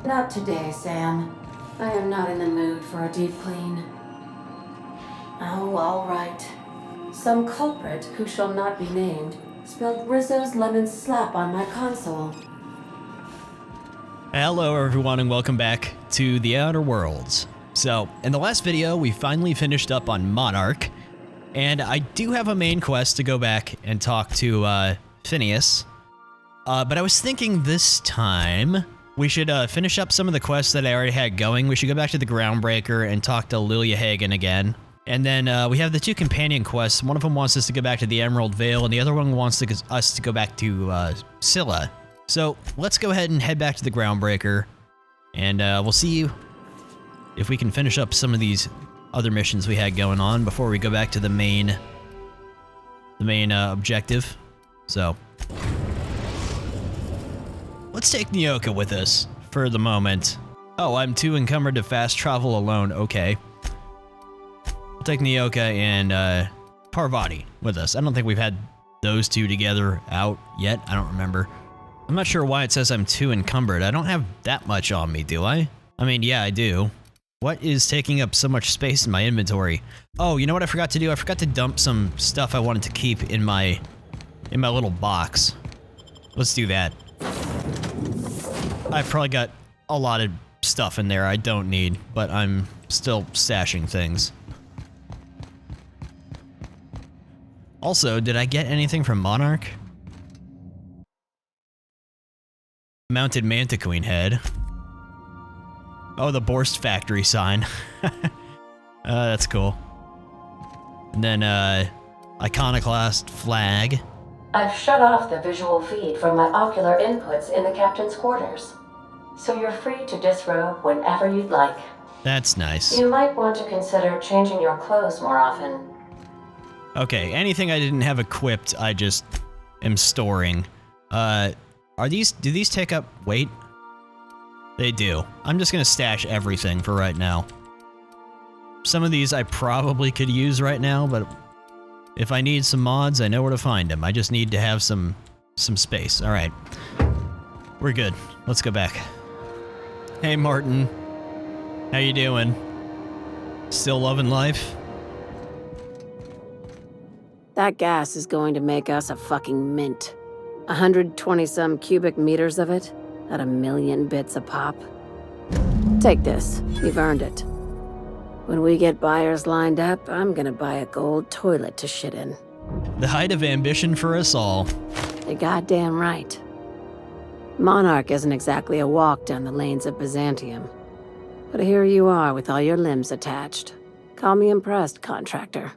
Not today, Sam. I am not in the mood for a deep clean. Oh, all right. Some culprit who shall not be named spilled Rizzo's lemon slap on my console. Hello everyone and welcome back to The Outer Worlds. So, in the last video, we finally finished up on Monarch, and I do have a main quest to go back and talk to Phineas. But I was thinking this time we should finish up some of the quests that I already had going. We should go back to the Groundbreaker and talk to Lilya Hagen again. And then we have the two companion quests. One of them wants us to go back to the Emerald Vale, and the other one wants us to go back to Scylla. So let's go ahead and head back to the Groundbreaker, and we'll see if we can finish up some of these other missions we had going on before we go back to the main objective. So let's take Nyoka with us for the moment. Oh, I'm too encumbered to fast travel alone. Okay. We'll take Nyoka and Parvati with us. I don't think we've had those two together out yet. I don't remember. I'm not sure why it says I'm too encumbered. I don't have that much on me, do I? I mean, yeah, I do. What is taking up so much space in my inventory? Oh, you know what I forgot to do? I forgot to dump some stuff I wanted to keep in my little box. Let's do that. I've probably got a lot of stuff in there I don't need, but I'm still stashing things. Also, did I get anything from Monarch? Mounted Mantiqueen head. Oh, the Borst factory sign. That's cool. And then, iconoclast flag. I've shut off the visual feed from my ocular inputs in the captain's quarters, so you're free to disrobe whenever you'd like. That's nice. You might want to consider changing your clothes more often. Okay, anything I didn't have equipped, I just am storing. Do these take up weight? They do. I'm just gonna stash everything for right now. Some of these I probably could use right now, but if I need some mods, I know where to find them. I just need to have some space. All right. We're good. Let's go back. Hey, Martin. How you doing? Still loving life? That gas is going to make us a fucking mint. 120-some cubic meters of it, at 1,000,000 bits a pop. Take this. You've earned it. When we get buyers lined up, I'm gonna buy a gold toilet to shit in. The height of ambition for us all. You're goddamn right. Monarch isn't exactly a walk down the lanes of Byzantium. But here you are with all your limbs attached. Call me impressed, contractor.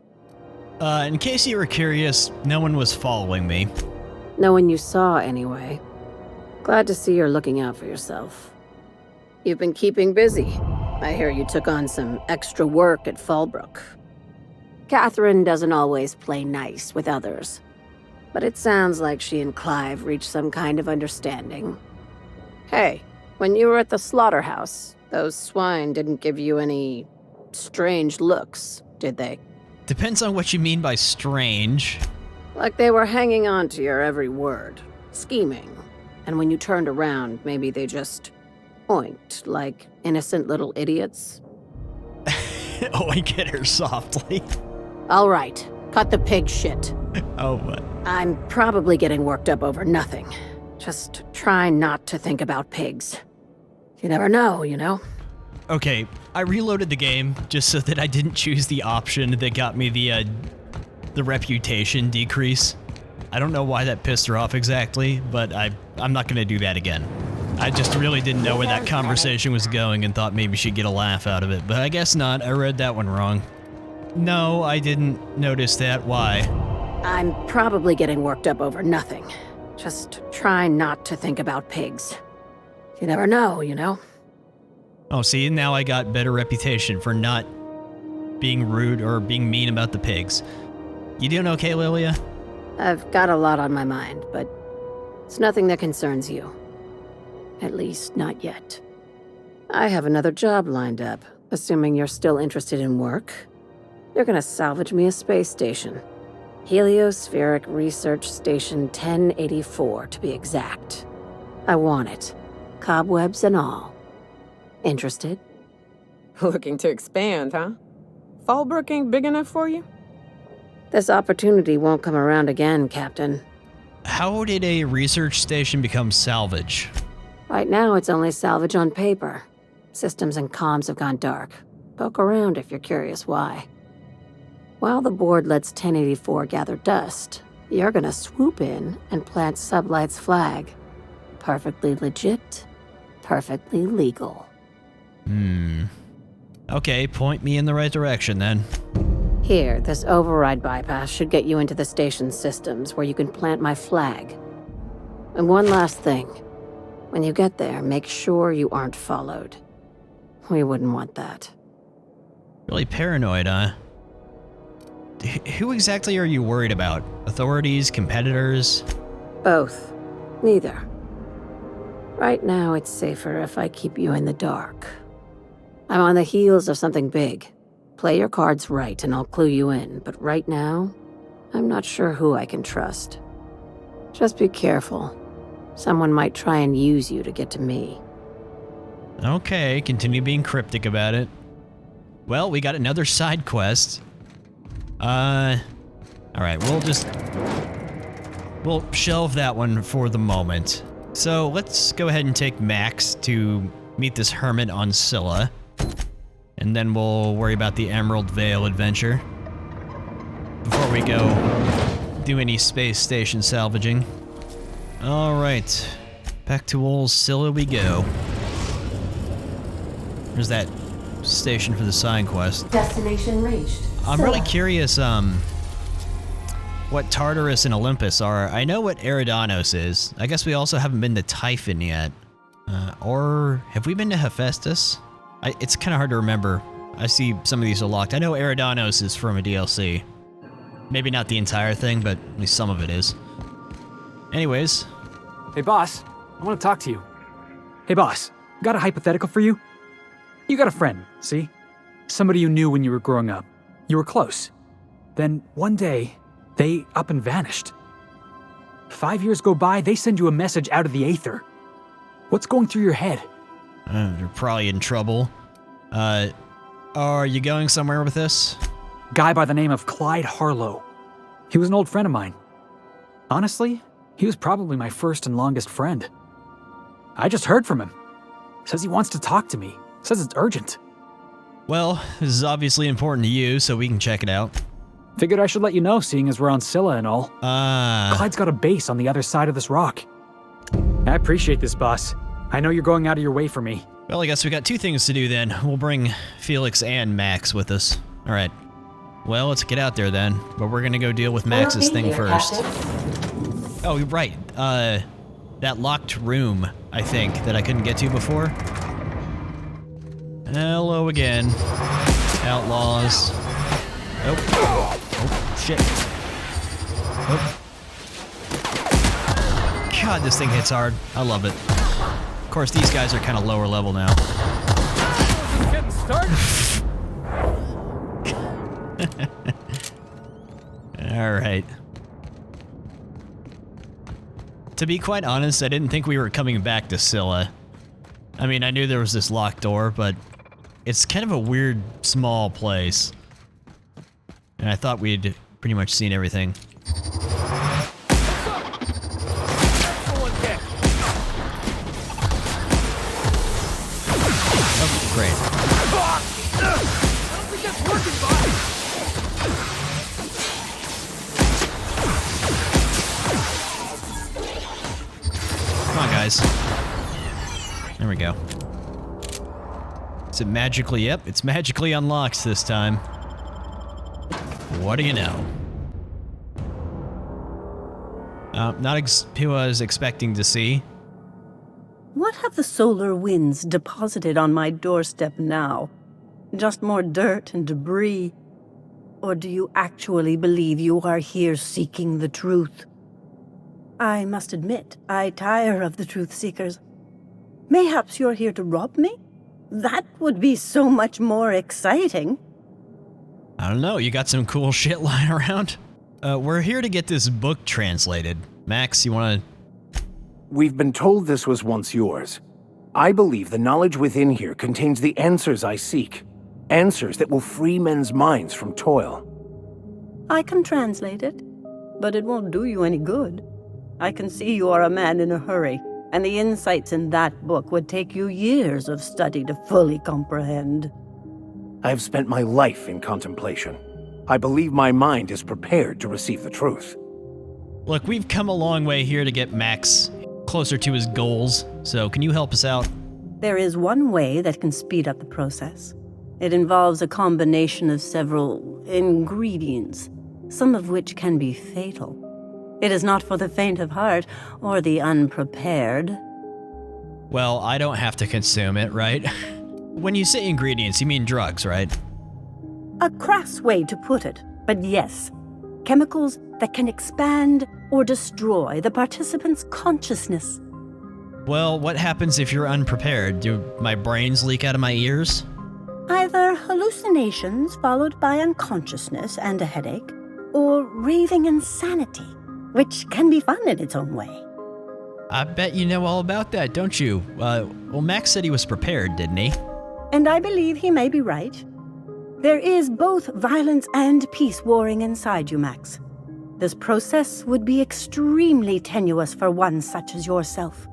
In case you were curious, no one was following me. No one you saw, anyway. Glad to see you're looking out for yourself. You've been keeping busy. I hear you took on some extra work at Fallbrook. Catherine doesn't always play nice with others, but it sounds like she and Clive reached some kind of understanding. Hey, when you were at the slaughterhouse, those swine didn't give you any strange looks, did they? Depends on what you mean by strange. Like they were hanging on to your every word, scheming. And when you turned around, maybe they just oinked like innocent little idiots. Oink at her softly. All right, cut the pig shit. Oh, what? I'm probably getting worked up over nothing. Just try not to think about pigs. You never know, you know? Okay, I reloaded the game just so that I didn't choose the option that got me the reputation decrease. I don't know why that pissed her off exactly, but I'm not gonna do that again. I just really didn't know where that conversation was going and thought maybe she'd get a laugh out of it, but I guess not. I read that one wrong. No, I didn't notice that. Why? I'm probably getting worked up over nothing. Just try not to think about pigs. You never know, you know? Oh, see, now I got better reputation for not being rude or being mean about the pigs. You doing okay, Lilya? I've got a lot on my mind, but it's nothing that concerns you. At least, not yet. I have another job lined up, assuming you're still interested in work. You're gonna salvage me a space station. Heliospheric Research Station 1084, to be exact. I want it. Cobwebs and all. Interested? Looking to expand, huh? Fallbrook ain't big enough for you? This opportunity won't come around again, Captain. How did a research station become salvage? Right now, it's only salvage on paper. Systems and comms have gone dark. Poke around if you're curious why. While the board lets 1084 gather dust, you're gonna swoop in and plant SubLight's flag. Perfectly legit, perfectly legal. Okay, point me in the right direction then. Here, this override bypass should get you into the station's systems where you can plant my flag. And one last thing. When you get there, make sure you aren't followed. We wouldn't want that. Really paranoid, huh? Who exactly are you worried about? Authorities, competitors? Both. Neither. Right now, it's safer if I keep you in the dark. I'm on the heels of something big. Play your cards right and I'll clue you in, but right now, I'm not sure who I can trust. Just be careful. Someone might try and use you to get to me. Okay, continue being cryptic about it. Well, we got another side quest. Alright, we'll shelve that one for the moment. So let's go ahead and take Max to meet this Hermit on Scylla. And then we'll worry about the Emerald Vale adventure. Before we go do any space station salvaging. Alright, back to old Scylla we go. There's that station for the side quest. Destination reached. I'm really curious, what Tartarus and Olympus are. I know what Eridanos is. I guess we also haven't been to Typhon yet. Or have we been to Hephaestus? It's kind of hard to remember. I see some of these are locked. I know Eridanos is from a DLC. Maybe not the entire thing, but at least some of it is. Anyways. Hey boss, I want to talk to you. Hey boss, got a hypothetical for you? You got a friend, see? Somebody you knew when you were growing up. You were close. Then one day, they up and vanished. 5 years go by, they send you a message out of the aether. What's going through your head? You're probably in trouble. Are you going somewhere with this? Guy by the name of Clyde Harlow. He was an old friend of mine. Honestly, he was probably my first and longest friend. I just heard from him. Says he wants to talk to me. Says it's urgent. Well, this is obviously important to you, so we can check it out. Figured I should let you know, seeing as we're on Scylla and all. Clyde's got a base on the other side of this rock. I appreciate this, boss. I know you're going out of your way for me. Well, I guess we got two things to do then. We'll bring Felix and Max with us. All right. Well, let's get out there then. But we're gonna go deal with Max's thing first. Oh, you're right. That locked room, I think, that I couldn't get to before. Hello again. Outlaws. Oh. Oh, shit. Oh. God, this thing hits hard. I love it. Of course, these guys are kind of lower level now. Just getting started. All right. To be quite honest, I didn't think we were coming back to Scylla. I mean, I knew there was this locked door, but it's kind of a weird, small place. And I thought we'd pretty much seen everything. Oh, great. Come on, guys. There we go. Is it magically? Yep, it's magically unlocked this time. What do you know? Not who I was expecting to see. What have the solar winds deposited on my doorstep now? Just more dirt and debris? Or do you actually believe you are here seeking the truth? I must admit, I tire of the truth seekers. Mayhaps you're here to rob me? That would be so much more exciting. I don't know, you got some cool shit lying around? We're here to get this book translated. Max, you wanna... We've been told this was once yours. I believe the knowledge within here contains the answers I seek. Answers that will free men's minds from toil. I can translate it, but it won't do you any good. I can see you are a man in a hurry, and the insights in that book would take you years of study to fully comprehend. I have spent my life in contemplation. I believe my mind is prepared to receive the truth. Look, we've come a long way here to get Max closer to his goals, so can you help us out? There is one way that can speed up the process. It involves a combination of several ingredients, some of which can be fatal. It is not for the faint of heart or the unprepared. Well, I don't have to consume it, right? When you say ingredients, you mean drugs, right? A crass way to put it, but yes. Chemicals that can expand or destroy the participant's consciousness. Well, what happens if you're unprepared? Do my brains leak out of my ears? Either hallucinations followed by unconsciousness and a headache, or raving insanity, which can be fun in its own way. I bet you know all about that, don't you? Well, Max said he was prepared, didn't he? And I believe he may be right. There is both violence and peace warring inside you, Max. This process would be extremely tenuous for one such as yourself.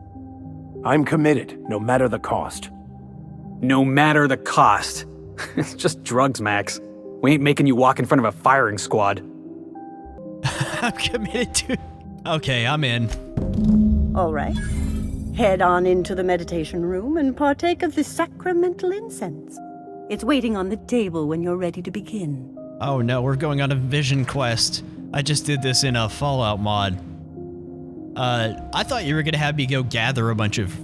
I'm committed, no matter the cost. No matter the cost. It's just drugs, Max. We ain't making you walk in front of a firing squad. I'm committed to... Okay, I'm in. All right. Head on into the meditation room and partake of the sacramental incense. It's waiting on the table when you're ready to begin. Oh no, we're going on a vision quest. I just did this in a Fallout mod. I thought you were gonna have me go gather a bunch of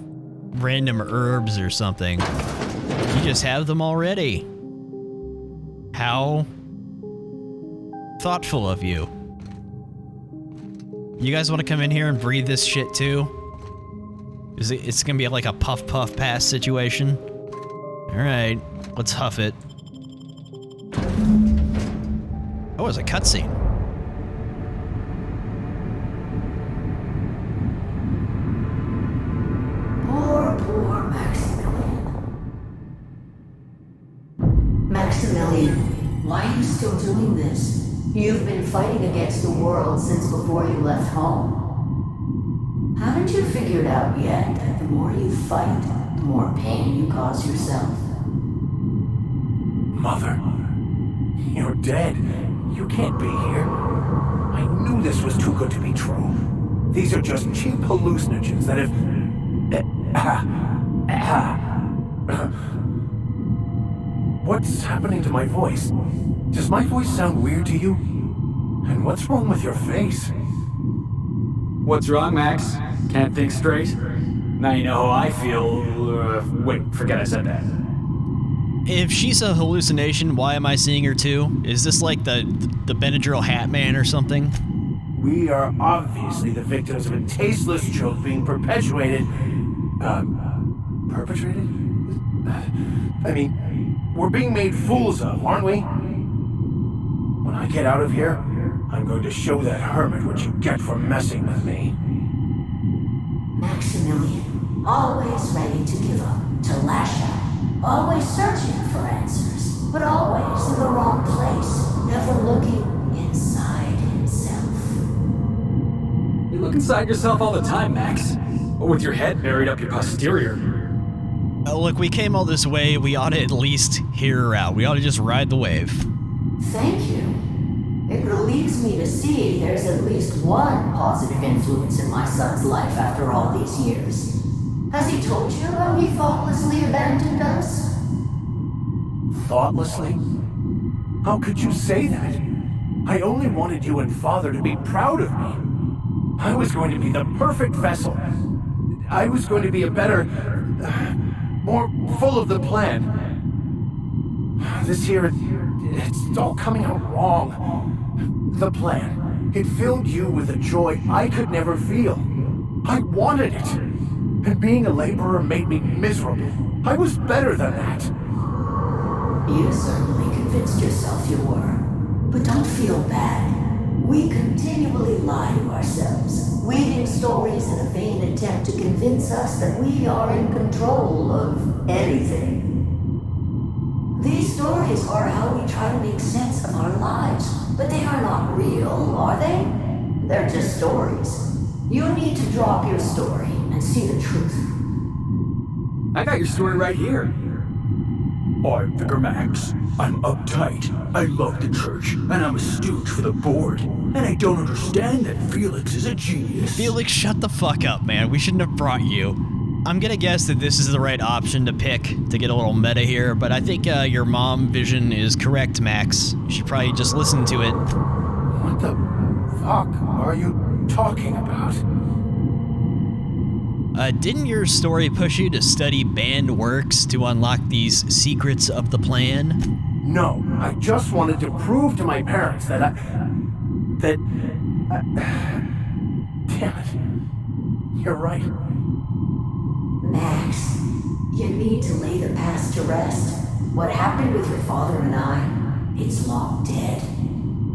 random herbs or something. You just have them already. How thoughtful of you. You guys want to come in here and breathe this shit too? It's gonna be like a puff puff pass situation? Alright, let's huff it. Oh, it's a cutscene. Poor Maximilian. Maximilian, why are you still doing this? You've been fighting against the world since before you left home. Haven't you figured out yet that the more you fight, the more pain you cause yourself? Mother, you're dead. You can't be here. I knew this was too good to be true. These are just cheap hallucinogens that have... What's happening to my voice? Does my voice sound weird to you? And what's wrong with your face? What's wrong, Max? Can't think straight? Now you know how I feel. Wait, forget I said that. If she's a hallucination, why am I seeing her too? Is this like the Benadryl Hat Man or something? We are obviously the victims of a tasteless joke being perpetuated. Perpetrated? I mean, we're being made fools of, aren't we? When I get out of here, I'm going to show that hermit what you get for messing with me. Maximilian, always ready to give up, to lash out, always searching for answers, but always in the wrong place, never looking inside himself. You look inside yourself all the time, Max. But with your head buried up your posterior. Look, we came all this way, we ought to at least hear her out. We ought to just ride the wave. Thank you. It relieves me to see there's at least one positive influence in my son's life after all these years. Has he told you how he thoughtlessly abandoned us? Thoughtlessly? How could you say that? I only wanted you and Father to be proud of me. I was going to be the perfect vessel. I was going to be a better, more full of the plan. This here, it's all coming out wrong. The plan, it filled you with a joy I could never feel. I wanted it. And being a laborer made me miserable. I was better than that. You certainly convinced yourself you were. But don't feel bad. We continually lie to ourselves, weaving stories in a vain attempt to convince us that we are in control of anything. These stories are how we try to make sense of our lives, but they are not real, are they? They're just stories. You need to drop your story and see the truth. I got your story right here. I'm Vicar Max. I'm uptight. I love the church, and I'm a stooge for the board. And I don't understand that Felix is a genius. Felix, shut the fuck up, man. We shouldn't have brought you. I'm gonna guess that this is the right option to pick to get a little meta here, but I think your mom vision is correct, Max. You should probably just listen to it. What the fuck are you talking about? Didn't your story push you to study banned works to unlock these secrets of the plan? No, I just wanted to prove to my parents that damn it. You're right. Max, you need to lay the past to rest. What happened with your father and I, it's long dead.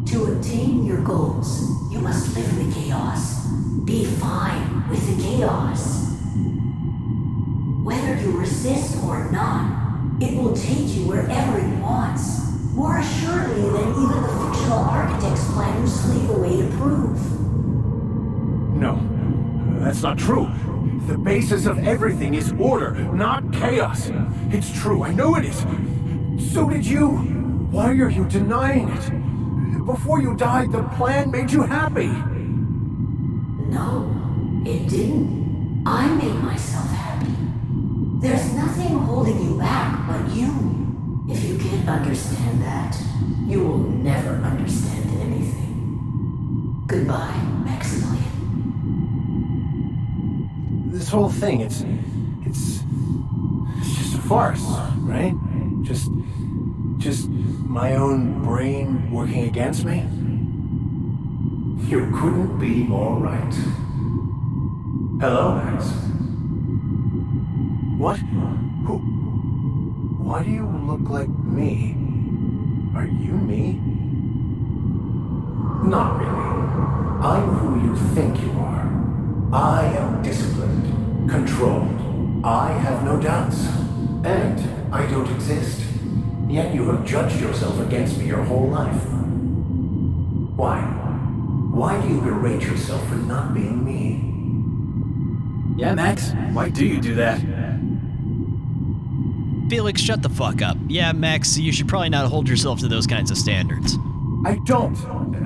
To attain your goals, you must live in the chaos. Be fine with the chaos. Whether you resist or not, it will take you wherever it wants. More assuredly than even the fictional architect's plan you slave away to prove. No, that's not true. The basis of everything is order, not chaos. It's true, I know it is. So did you. Why are you denying it? Before you died, the plan made you happy. No, it didn't. I made myself happy. There's nothing holding you back but you. If you can't understand that, you will never understand anything. Goodbye, Maximilian. This whole thing, it's just a farce, right? Just my own brain working against me? You couldn't be more right. Hello, Max. What? Who? Why do you look like me? Are you me? Not really. I'm who you think you are. I am disciplined, controlled. I have no doubts. And I don't exist. Yet you have judged yourself against me your whole life. Why? Why do you berate yourself for not being me? Yeah, Max, why do you do that? Felix, shut the fuck up. Yeah, Max, you should probably not hold yourself to those kinds of standards. I don't.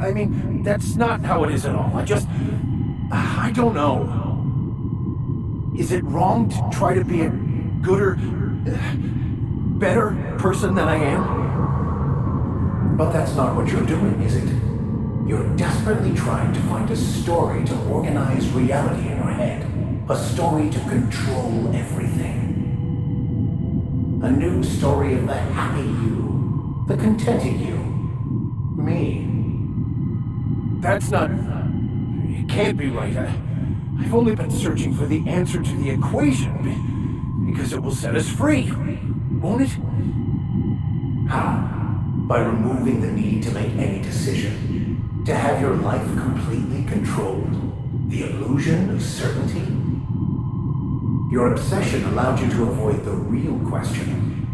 I mean, that's not how it is at all. I don't know. Is it wrong to try to be a gooder, better person than I am? But that's not what you're doing, is it? You're desperately trying to find a story to organize reality in your head. A story to control everything. A new story of the happy you, the contented you. Me. That's not... It can't be right. I've only been searching for the answer to the equation, because it will set us free, won't it? How? By removing the need to make any decision, to have your life completely controlled, the illusion of certainty. Your obsession allowed you to avoid the real question.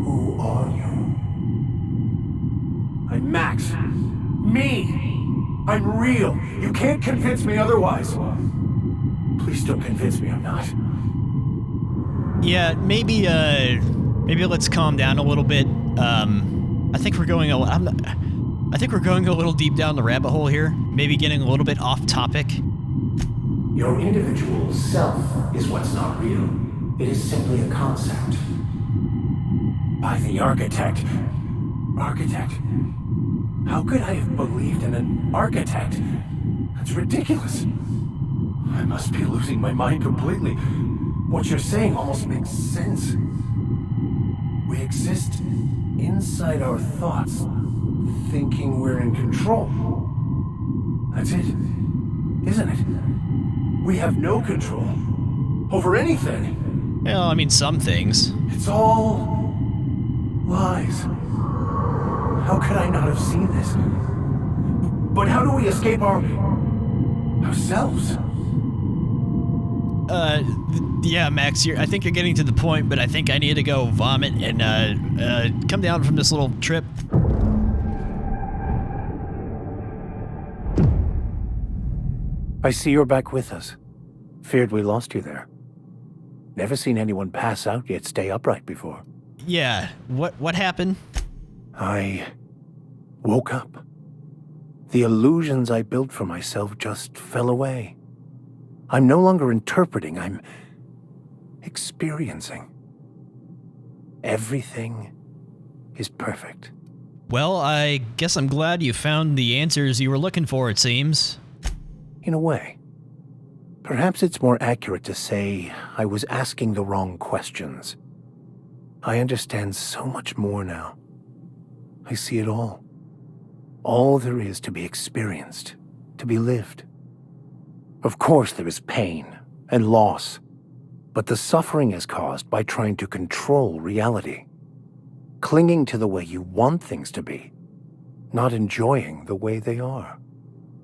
Who are you? I'm Max. Me! I'm real. You can't convince me otherwise. Please don't convince me I'm not. Yeah, maybe let's calm down a little bit. I think we're going a little deep down the rabbit hole here. Maybe getting a little bit off topic. Your individual self is what's not real. It is simply a concept. By the architect. Architect? How could I have believed in an architect? That's ridiculous. I must be losing my mind completely. What you're saying almost makes sense. We exist inside our thoughts, thinking we're in control. That's it, isn't it? We have no control over anything. Well, I mean, some things. It's all lies. How could I not have seen this? But how do we escape ourselves? Yeah, Max, I think you're getting to the point, but I think I need to go vomit and, come down from this little trip. I see you're back with us. Feared we lost you there. Never seen anyone pass out yet stay upright before. Yeah, what happened? I woke up. The illusions I built for myself just fell away. I'm no longer interpreting, I'm experiencing. Everything is perfect. Well, I guess I'm glad you found the answers you were looking for, it seems. In a way. Perhaps it's more accurate to say I was asking the wrong questions. I understand so much more now. I see it all. All there is to be experienced, to be lived. Of course there is pain and loss, but the suffering is caused by trying to control reality, clinging to the way you want things to be, not enjoying the way they are.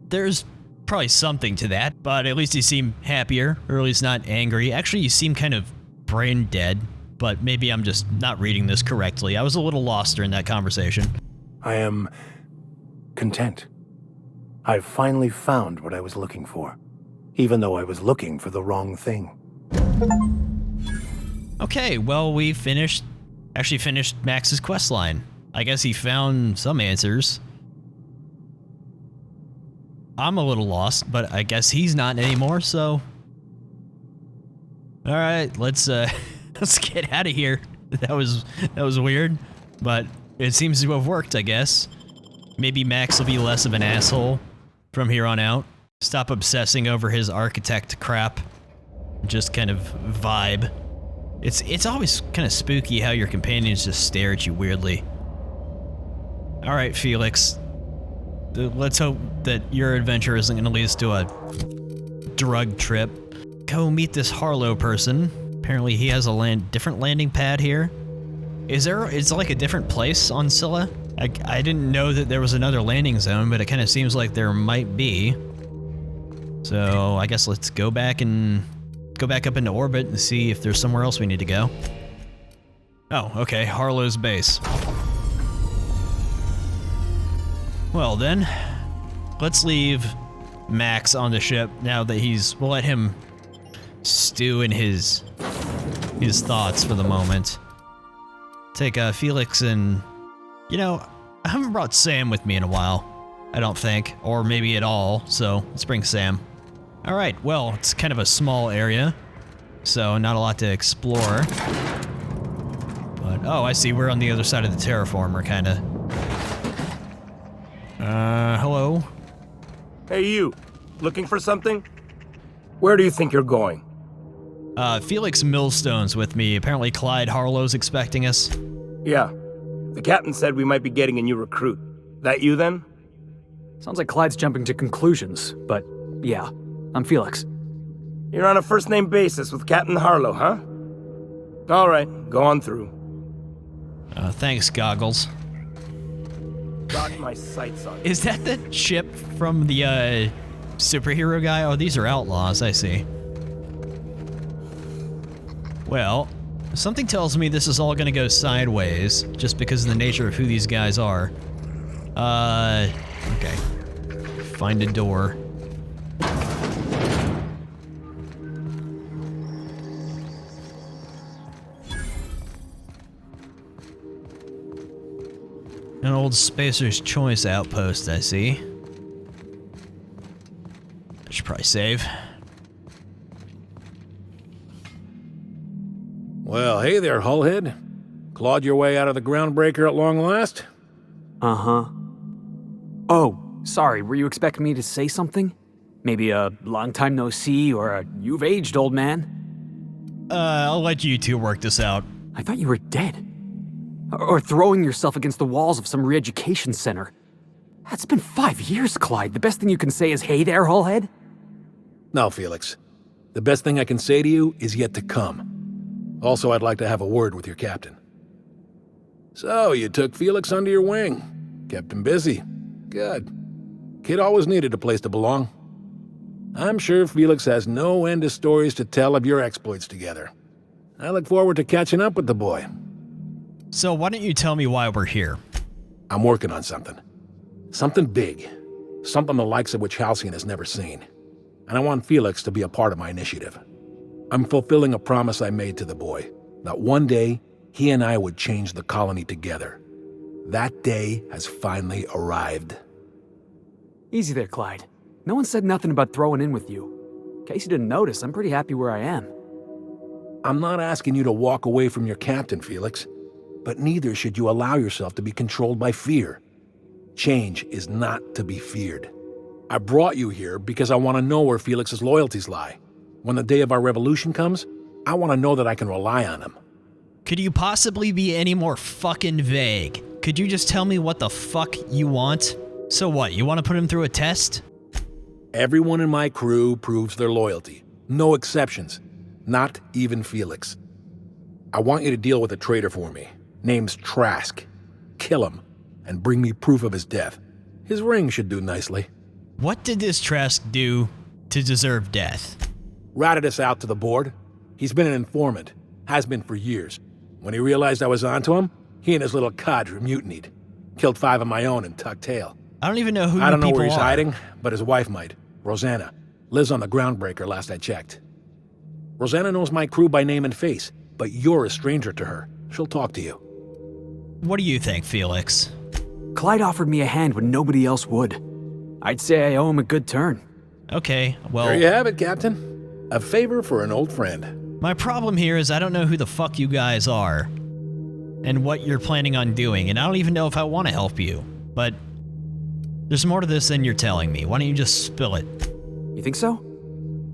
There's probably something to that, but at least you seem happier, or at least not angry. Actually, you seem kind of brain dead, but maybe I'm just not reading this correctly. I was a little lost during that conversation. I am content. I've finally found what I was looking for, even though I was looking for the wrong thing. Okay, well, we actually finished Max's quest line. I guess he found some answers. I'm a little lost, but I guess he's not anymore, so... Alright, let's let's get out of here. That was weird, but it seems to have worked, I guess. Maybe Max will be less of an asshole from here on out. Stop obsessing over his architect crap. Just kind of vibe. It's always kind of spooky how your companions just stare at you weirdly. Alright, Felix. Let's hope that your adventure isn't going to lead us to a drug trip. Go meet this Harlow person. Apparently he has a different landing pad here. Is it like a different place on Scylla? I didn't know that there was another landing zone, but it kind of seems like there might be. So I guess let's go back up into orbit and see if there's somewhere else we need to go. Oh, okay, Harlow's base. Well then, let's leave Max on the ship now that we'll let him stew in his thoughts for the moment. Take Felix and, I haven't brought Sam with me in a while, I don't think, or maybe at all, so let's bring Sam. Alright, well, it's kind of a small area, so not a lot to explore. But, oh, I see, we're on the other side of the terraformer, kinda. Hello? Hey you, looking for something? Where do you think you're going? Felix Millstone's with me. Apparently Clyde Harlow's expecting us. Yeah, the captain said we might be getting a new recruit. That you then? Sounds like Clyde's jumping to conclusions, but yeah, I'm Felix. You're on a first-name basis with Captain Harlow, huh? All right, go on through. Thanks, Goggles. Got my sights on you. Is that the ship from the, superhero guy? Oh, these are outlaws, I see. Well, something tells me this is all gonna go sideways, just because of the nature of who these guys are. Okay. Find a door. An old Spacer's Choice outpost, I see. I should probably save. Well, hey there, Hullhead. Clawed your way out of the groundbreaker at long last? Uh-huh. Oh, sorry, were you expecting me to say something? Maybe a long time no see, or a you've aged, old man? I'll let you two work this out. I thought you were dead. Or throwing yourself against the walls of some re-education center. That's been 5 years, Clyde. The best thing you can say is, hey there, Hullhead? No, Felix. The best thing I can say to you is yet to come. Also, I'd like to have a word with your captain. So, you took Felix under your wing. Kept him busy. Good. Kid always needed a place to belong. I'm sure Felix has no end of stories to tell of your exploits together. I look forward to catching up with the boy. So why don't you tell me why we're here? I'm working on something. Something big. Something the likes of which Halcyon has never seen. And I want Felix to be a part of my initiative. I'm fulfilling a promise I made to the boy, that one day he and I would change the colony together. That day has finally arrived. Easy there, Clyde. No one said nothing about throwing in with you. In case you didn't notice, I'm pretty happy where I am. I'm not asking you to walk away from your captain, Felix, but neither should you allow yourself to be controlled by fear. Change is not to be feared. I brought you here because I want to know where Felix's loyalties lie. When the day of our revolution comes, I want to know that I can rely on him. Could you possibly be any more fucking vague? Could you just tell me what the fuck you want? So what, you want to put him through a test? Everyone in my crew proves their loyalty. No exceptions. Not even Felix. I want you to deal with a traitor for me. Name's Trask. Kill him, and bring me proof of his death. His ring should do nicely. What did this Trask do to deserve death? Ratted us out to the board. He's been an informant. Has been for years. When he realized I was onto him, he and his little cadre mutinied. Killed 5 of my own and tucked tail. I don't even know who I don't know people where he's are. hiding, but his wife might. Rosanna. Lives on the groundbreaker last I checked. Rosanna knows my crew by name and face, but you're a stranger to her. She'll talk to you. What do you think, Felix? Clyde offered me a hand when nobody else would. I'd say I owe him a good turn. Okay, well... There you have it, Captain. A favor for an old friend. My problem here is I don't know who the fuck you guys are and what you're planning on doing, and I don't even know if I want to help you. But there's more to this than you're telling me. Why don't you just spill it? You think so?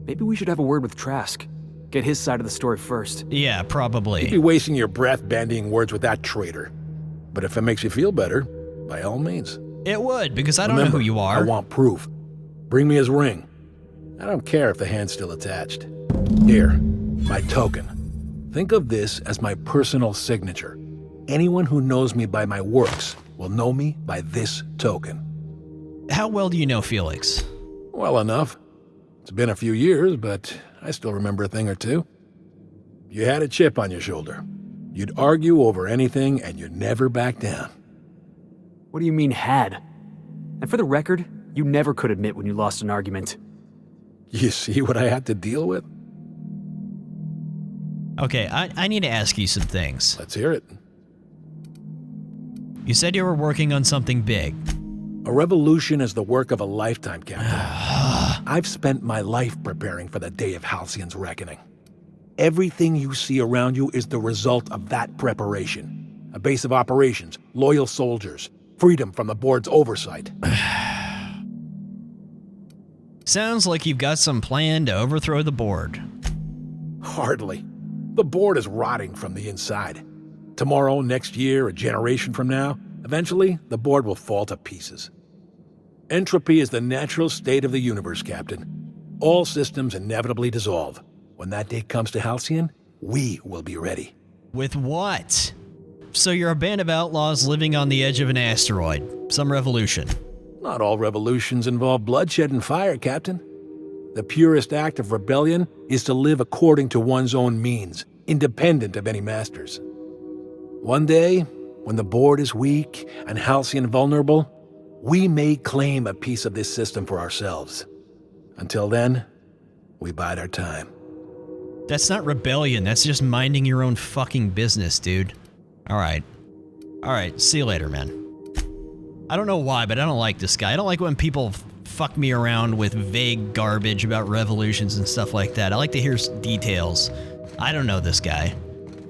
Maybe we should have a word with Trask. Get his side of the story first. Yeah, probably. You'd be wasting your breath bandying words with that traitor. But if it makes you feel better, by all means. It would, because I don't Remember, know who you are. I want proof. Bring me his ring. I don't care if the hand's still attached. Here, my token. Think of this as my personal signature. Anyone who knows me by my works will know me by this token. How well do you know Felix? Well enough. It's been a few years, but I still remember a thing or two. You had a chip on your shoulder. You'd argue over anything, and you'd never back down. What do you mean, had? And for the record, you never could admit when you lost an argument. You see what I had to deal with? Okay, I need to ask you some things. Let's hear it. You said you were working on something big. A revolution is the work of a lifetime, Captain. I've spent my life preparing for the day of Halcyon's reckoning. Everything you see around you is the result of that preparation. A base of operations, loyal soldiers, freedom from the board's oversight. Sounds like you've got some plan to overthrow the board. Hardly. The board is rotting from the inside. Tomorrow, next year, a generation from now, eventually the board will fall to pieces. Entropy is the natural state of the universe, Captain. All systems inevitably dissolve. When that day comes to Halcyon, we will be ready. With what? So you're a band of outlaws living on the edge of an asteroid. Some revolution. Not all revolutions involve bloodshed and fire, Captain. The purest act of rebellion is to live according to one's own means, independent of any masters. One day, when the board is weak and Halcyon vulnerable, we may claim a piece of this system for ourselves. Until then, we bide our time. That's not rebellion, that's just minding your own fucking business, dude. Alright, see you later, man. I don't know why, but I don't like this guy. I don't like when people fuck me around with vague garbage about revolutions and stuff like that. I like to hear details. I don't know this guy.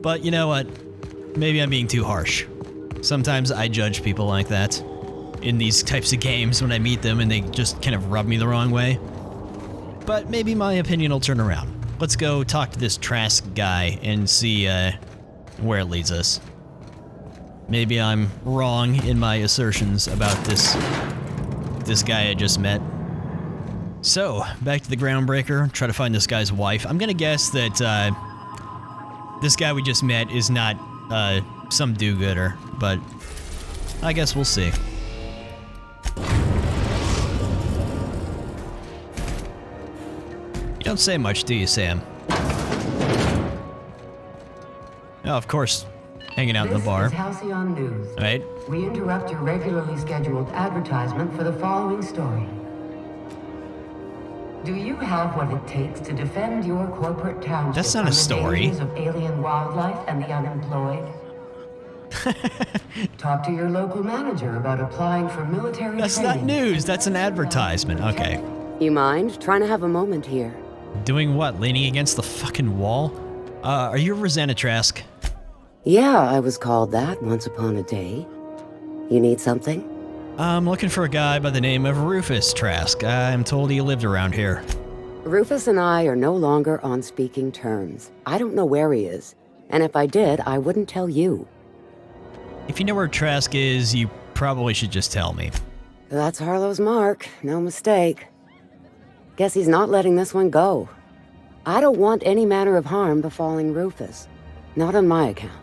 But you know what? Maybe I'm being too harsh. Sometimes I judge people like that in these types of games when I meet them and they just kind of rub me the wrong way. But maybe my opinion will turn around. Let's go talk to this Trask guy and see where it leads us. Maybe I'm wrong in my assertions about this guy I just met. So, back to the groundbreaker, try to find this guy's wife. I'm gonna guess that this guy we just met is not some do-gooder, but I guess we'll see. don't say much, do you, Sam? Oh, of course, hanging out in the bar. This is Halcyon News. Right? We interrupt your regularly scheduled advertisement for the following story. Do you have what it takes to defend your corporate township That's not from a the story. dangers of alien wildlife and the unemployed? Talk to your local manager about applying for military That's training. not news, that's an advertisement. Okay. You mind trying to have a moment here? Doing what? Leaning against the fucking wall? Are you Rosanna Trask? Yeah, I was called that once upon a day. You need something? I'm looking for a guy by the name of Rufus Trask. I'm told he lived around here. Rufus and I are no longer on speaking terms. I don't know where he is, and if I did, I wouldn't tell you. If you know where Trask is, you probably should just tell me. That's Harlow's mark, no mistake. Guess he's not letting this one go. I don't want any manner of harm befalling Rufus. Not on my account.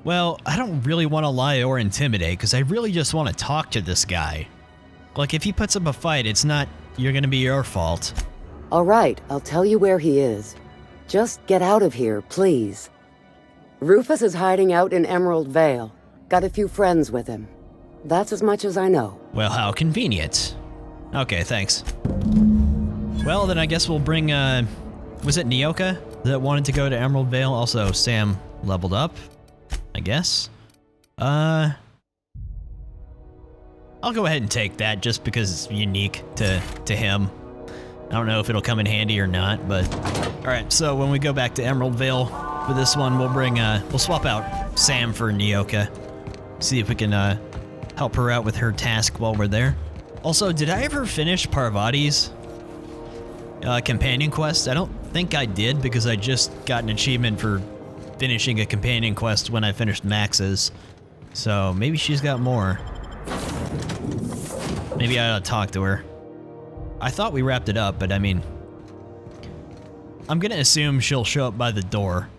Well, I don't really want to lie or intimidate, because I really just want to talk to this guy. Like, if he puts up a fight, it's not gonna be your fault. All right, I'll tell you where he is. Just get out of here, please. Rufus is hiding out in Emerald Vale. Got a few friends with him. That's as much as I know. Well, how convenient. Okay, thanks. Well, then I guess we'll bring, was it Nyoka that wanted to go to Emerald Vale? Also, Sam leveled up, I guess. I'll go ahead and take that just because it's unique to him. I don't know if it'll come in handy or not, but... Alright, so when we go back to Emerald Vale for this one, we'll bring, we'll swap out Sam for Nyoka. See if we can, help her out with her task while we're there. Also, did I ever finish Parvati's companion quest? I don't think I did, because I just got an achievement for finishing a companion quest when I finished Max's. So maybe she's got more. Maybe I ought to talk to her. I thought we wrapped it up, but I mean... I'm gonna assume she'll show up by the door.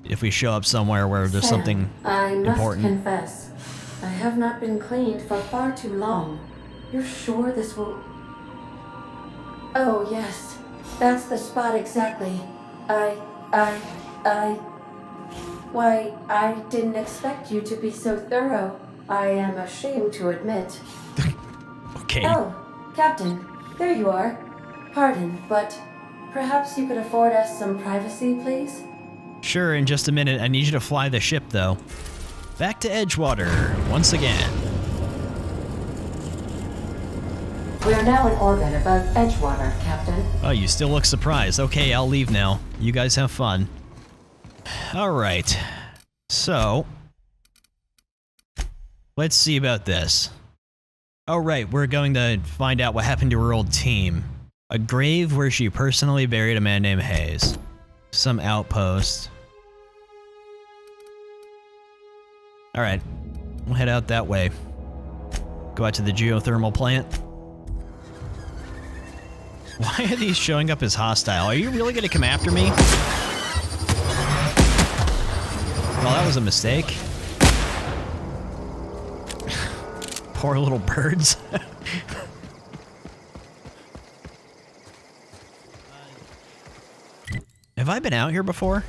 If we show up somewhere where there's something important. I must confess, I have not been cleaned for far too long. You're sure this will... Oh, yes. That's the spot exactly. Why, I didn't expect you to be so thorough. I am ashamed to admit. Okay. Oh, Captain, there you are. Pardon, but perhaps you could afford us some privacy, please? Sure, in just a minute. I need you to fly the ship, though. Back to Edgewater, once again. We are now in orbit above Edgewater, Captain. Oh, you still look surprised. Okay, I'll leave now. You guys have fun. Alright. So... let's see about this. Oh, right, we're going to find out what happened to her old team. A grave where she personally buried a man named Hayes. Some outpost. Alright, we'll head out that way. Go out to the geothermal plant. Why are these showing up as hostile? Are you really gonna come after me? Well, that was a mistake. Poor little birds. Have I been out here before?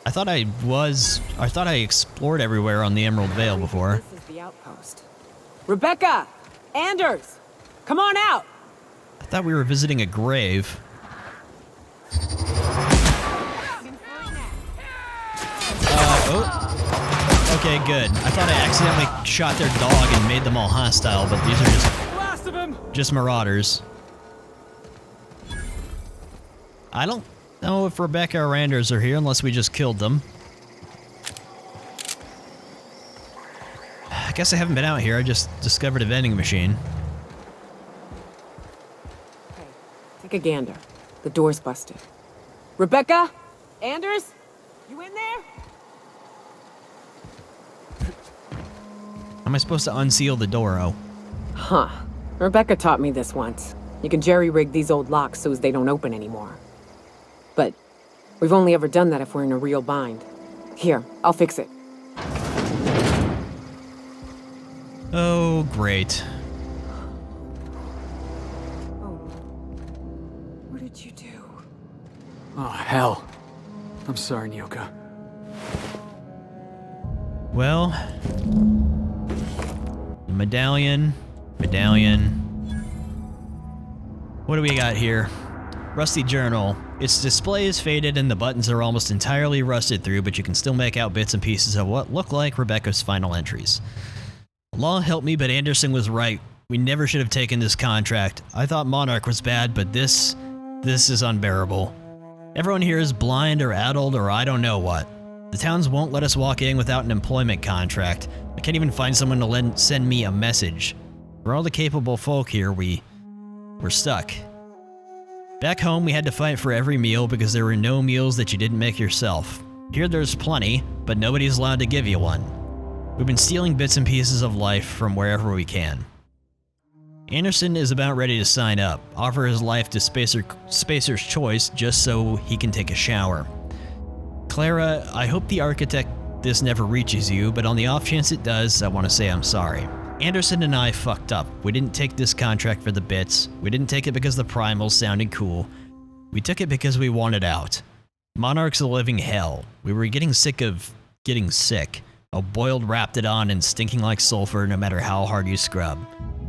I thought I explored everywhere on the Emerald Vale before. This is the outpost. Rebecca! Anders! Come on out! I thought we were visiting a grave. Oh. Okay, good. I thought I accidentally shot their dog and made them all hostile, but these are just marauders. I don't know if Rebecca or Anders are here unless we just killed them. I guess I haven't been out here. I just discovered a vending machine. Okay, take a gander. The door's busted. Rebecca? Anders? You in there? How am I supposed to unseal the door? Oh. Huh. Rebecca taught me this once. You can jerry-rig these old locks so as they don't open anymore. But we've only ever done that if we're in a real bind. Here, I'll fix it. Oh, great. Oh. What did you do? Oh, hell. I'm sorry, Nyoka. Well, medallion. What do we got here? Rusty journal. Its display is faded and the buttons are almost entirely rusted through, but you can still make out bits and pieces of what look like Rebecca's final entries. Law helped me, but Anderson was right. We never should have taken this contract. I thought Monarch was bad, but this is unbearable. Everyone here is blind or addled or I don't know what. The towns won't let us walk in without an employment contract. I can't even find someone to send me a message. For all the capable folk here, we're stuck. Back home, we had to fight for every meal because there were no meals that you didn't make yourself. Here there's plenty, but nobody's allowed to give you one. We've been stealing bits and pieces of life from wherever we can. Anderson is about ready to sign up, offer his life to Spacer's Choice just so he can take a shower. Clara, I hope the architect this never reaches you, but on the off chance it does, I want to say I'm sorry. Anderson and I fucked up. We didn't take this contract for the bits. We didn't take it because the Primal sounded cool. We took it because we wanted out. Monarch's a living hell. We were getting sick of getting sick. A boiled Raptidon and stinking like sulfur no matter how hard you scrub.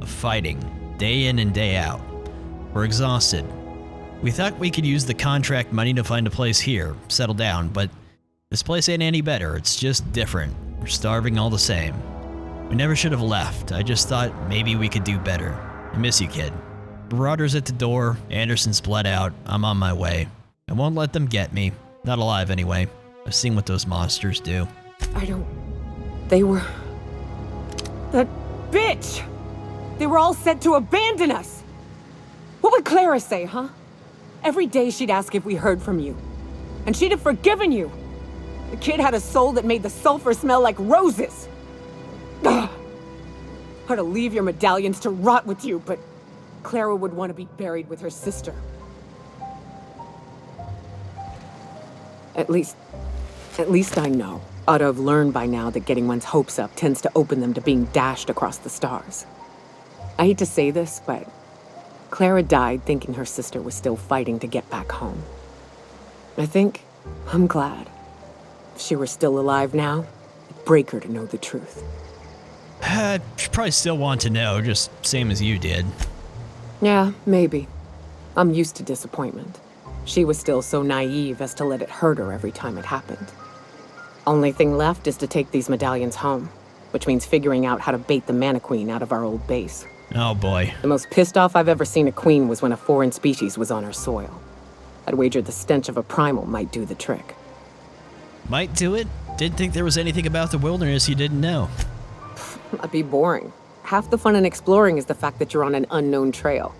Of fighting, day in and day out. We're exhausted. We thought we could use the contract money to find a place here, settle down, but this place ain't any better. It's just different. We're starving all the same. We never should have left. I just thought maybe we could do better. I miss you, kid. Marauders at the door. Anderson's bled out. I'm on my way. I won't let them get me. Not alive, anyway. I've seen what those monsters do. They were... That bitch! They were all set to abandon us! What would Clara say, huh? Every day she'd ask if we heard from you. And she'd have forgiven you. The kid had a soul that made the sulfur smell like roses. Ugh. I'd to leave your medallions to rot with you, but Clara would want to be buried with her sister. At least I know. Ought to have learned by now that getting one's hopes up tends to open them to being dashed across the stars. I hate to say this, but Clara died thinking her sister was still fighting to get back home. I'm glad. If she were still alive now, it'd break her to know the truth. She'd probably still want to know, just same as you did. Yeah, maybe. I'm used to disappointment. She was still so naive as to let it hurt her every time it happened. Only thing left is to take these medallions home, which means figuring out how to bait the Mana Queen out of our old base. Oh boy. The most pissed off I've ever seen a queen was when a foreign species was on her soil. I'd wager the stench of a primal might do the trick. Might do it? Didn't think there was anything about the wilderness you didn't know. That'd be boring. Half the fun in exploring is the fact that you're on an unknown trail.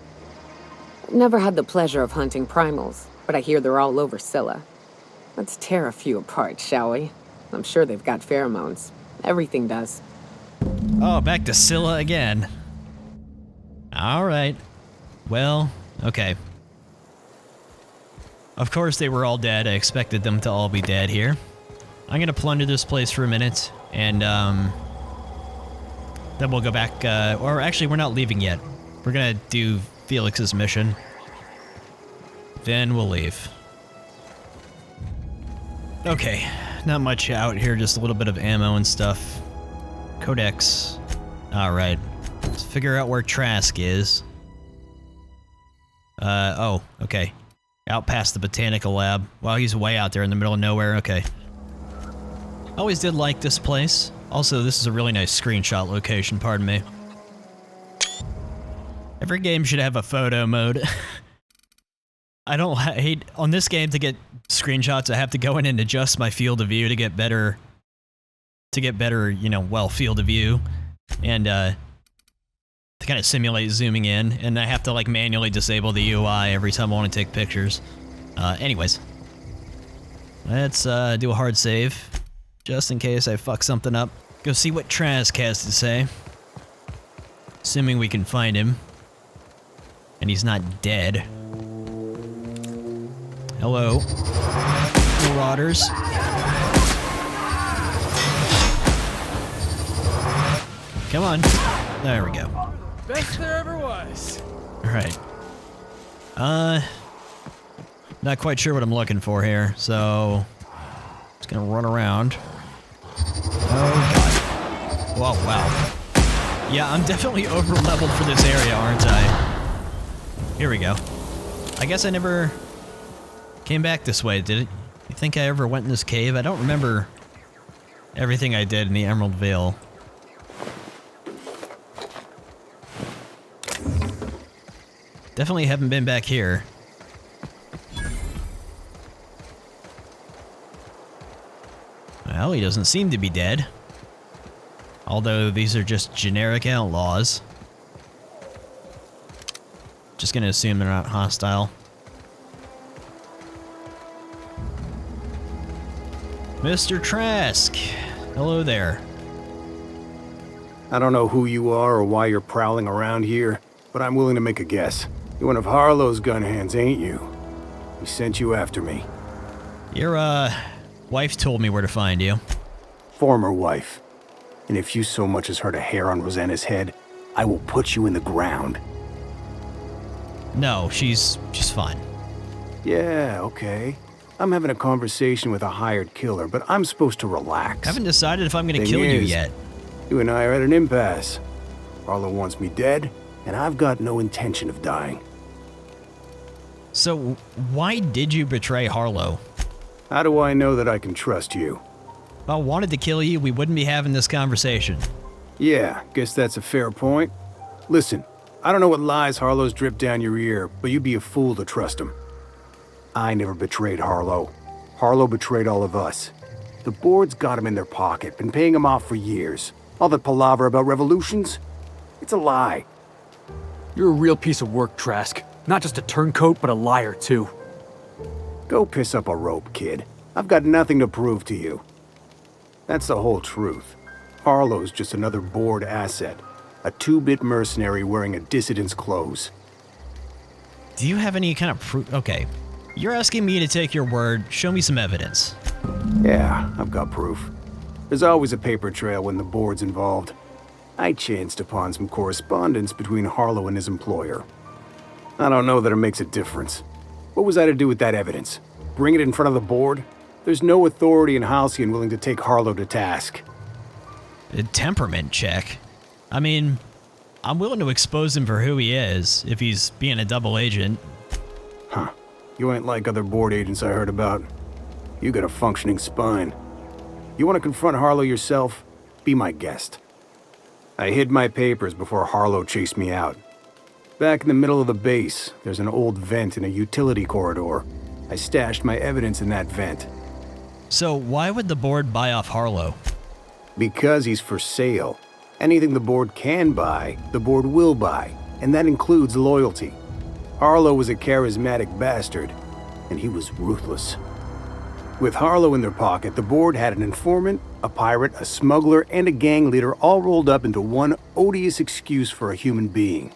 I've never had the pleasure of hunting primals, but I hear they're all over Scylla. Let's tear a few apart, shall we? I'm sure they've got pheromones. Everything does. Oh, back to Scylla again. Alright. Well, okay. Of course they were all dead. I expected them to all be dead here. I'm gonna plunder this place for a minute, and then we'll go back, or actually we're not leaving yet. We're gonna do Felix's mission. Then we'll leave. Okay, not much out here, just a little bit of ammo and stuff. Codex. Alright. Let's figure out where Trask is. Oh, okay. Out past the botanical lab. Wow, he's way out there in the middle of nowhere, okay. Always did like this place. Also, this is a really nice screenshot location, pardon me. Every game should have a photo mode. I don't hate, on this game to get screenshots, I have to go in and adjust my field of view to get better, you know, well, field of view. And, to kind of simulate zooming in, and I have to like manually disable the UI every time I want to take pictures. Anyways. Let's do a hard save, just in case I fuck something up. Go see what Trask has to say. Assuming we can find him. And he's not dead. Hello. Marauders. Come on. There we go. Best there ever was. Alright. Not quite sure what I'm looking for here, so just gonna run around. Oh god. Whoa, wow. Yeah, I'm definitely over-leveled for this area, aren't I? Here we go. I guess I never came back this way, did it? You think I ever went in this cave? I don't remember everything I did in the Emerald Vale. Definitely haven't been back here. Well, he doesn't seem to be dead. Although these are just generic outlaws. Just gonna assume they're not hostile. Mr. Trask! Hello there. I don't know who you are or why you're prowling around here, but I'm willing to make a guess. You're one of Harlow's gun hands, ain't you? He sent you after me. Your, wife told me where to find you. Former wife. And if you so much as hurt a hair on Rosanna's head, I will put you in the ground. No, she's fine. Yeah, okay. I'm having a conversation with a hired killer, but I'm supposed to relax. Haven't decided if I'm gonna kill you yet. You and I are at an impasse. Harlow wants me dead, and I've got no intention of dying. So, why did you betray Harlow? How do I know that I can trust you? If I wanted to kill you, we wouldn't be having this conversation. Yeah, guess that's a fair point. Listen, I don't know what lies Harlow's dripped down your ear, but you'd be a fool to trust him. I never betrayed Harlow. Harlow betrayed all of us. The board's got him in their pocket, been paying him off for years. All that palaver about revolutions? It's a lie. You're a real piece of work, Trask. Not just a turncoat, but a liar, too. Go piss up a rope, kid. I've got nothing to prove to you. That's the whole truth. Harlow's just another board asset. A two-bit mercenary wearing a dissident's clothes. Do you have any kind of proof? Okay. You're asking me to take your word. Show me some evidence. Yeah, I've got proof. There's always a paper trail when the board's involved. I chanced upon some correspondence between Harlow and his employer. I don't know that it makes a difference. What was I to do with that evidence? Bring it in front of the board? There's no authority in Halcyon willing to take Harlow to task. A temperament check? I mean, I'm willing to expose him for who he is, if he's being a double agent. Huh. You ain't like other board agents I heard about. You got a functioning spine. You want to confront Harlow yourself? Be my guest. I hid my papers before Harlow chased me out. Back in the middle of the base, there's an old vent in a utility corridor. I stashed my evidence in that vent. So why would the board buy off Harlow? Because he's for sale. Anything the board can buy, the board will buy, and that includes loyalty. Harlow was a charismatic bastard, and he was ruthless. With Harlow in their pocket, the board had an informant, a pirate, a smuggler, and a gang leader all rolled up into one odious excuse for a human being.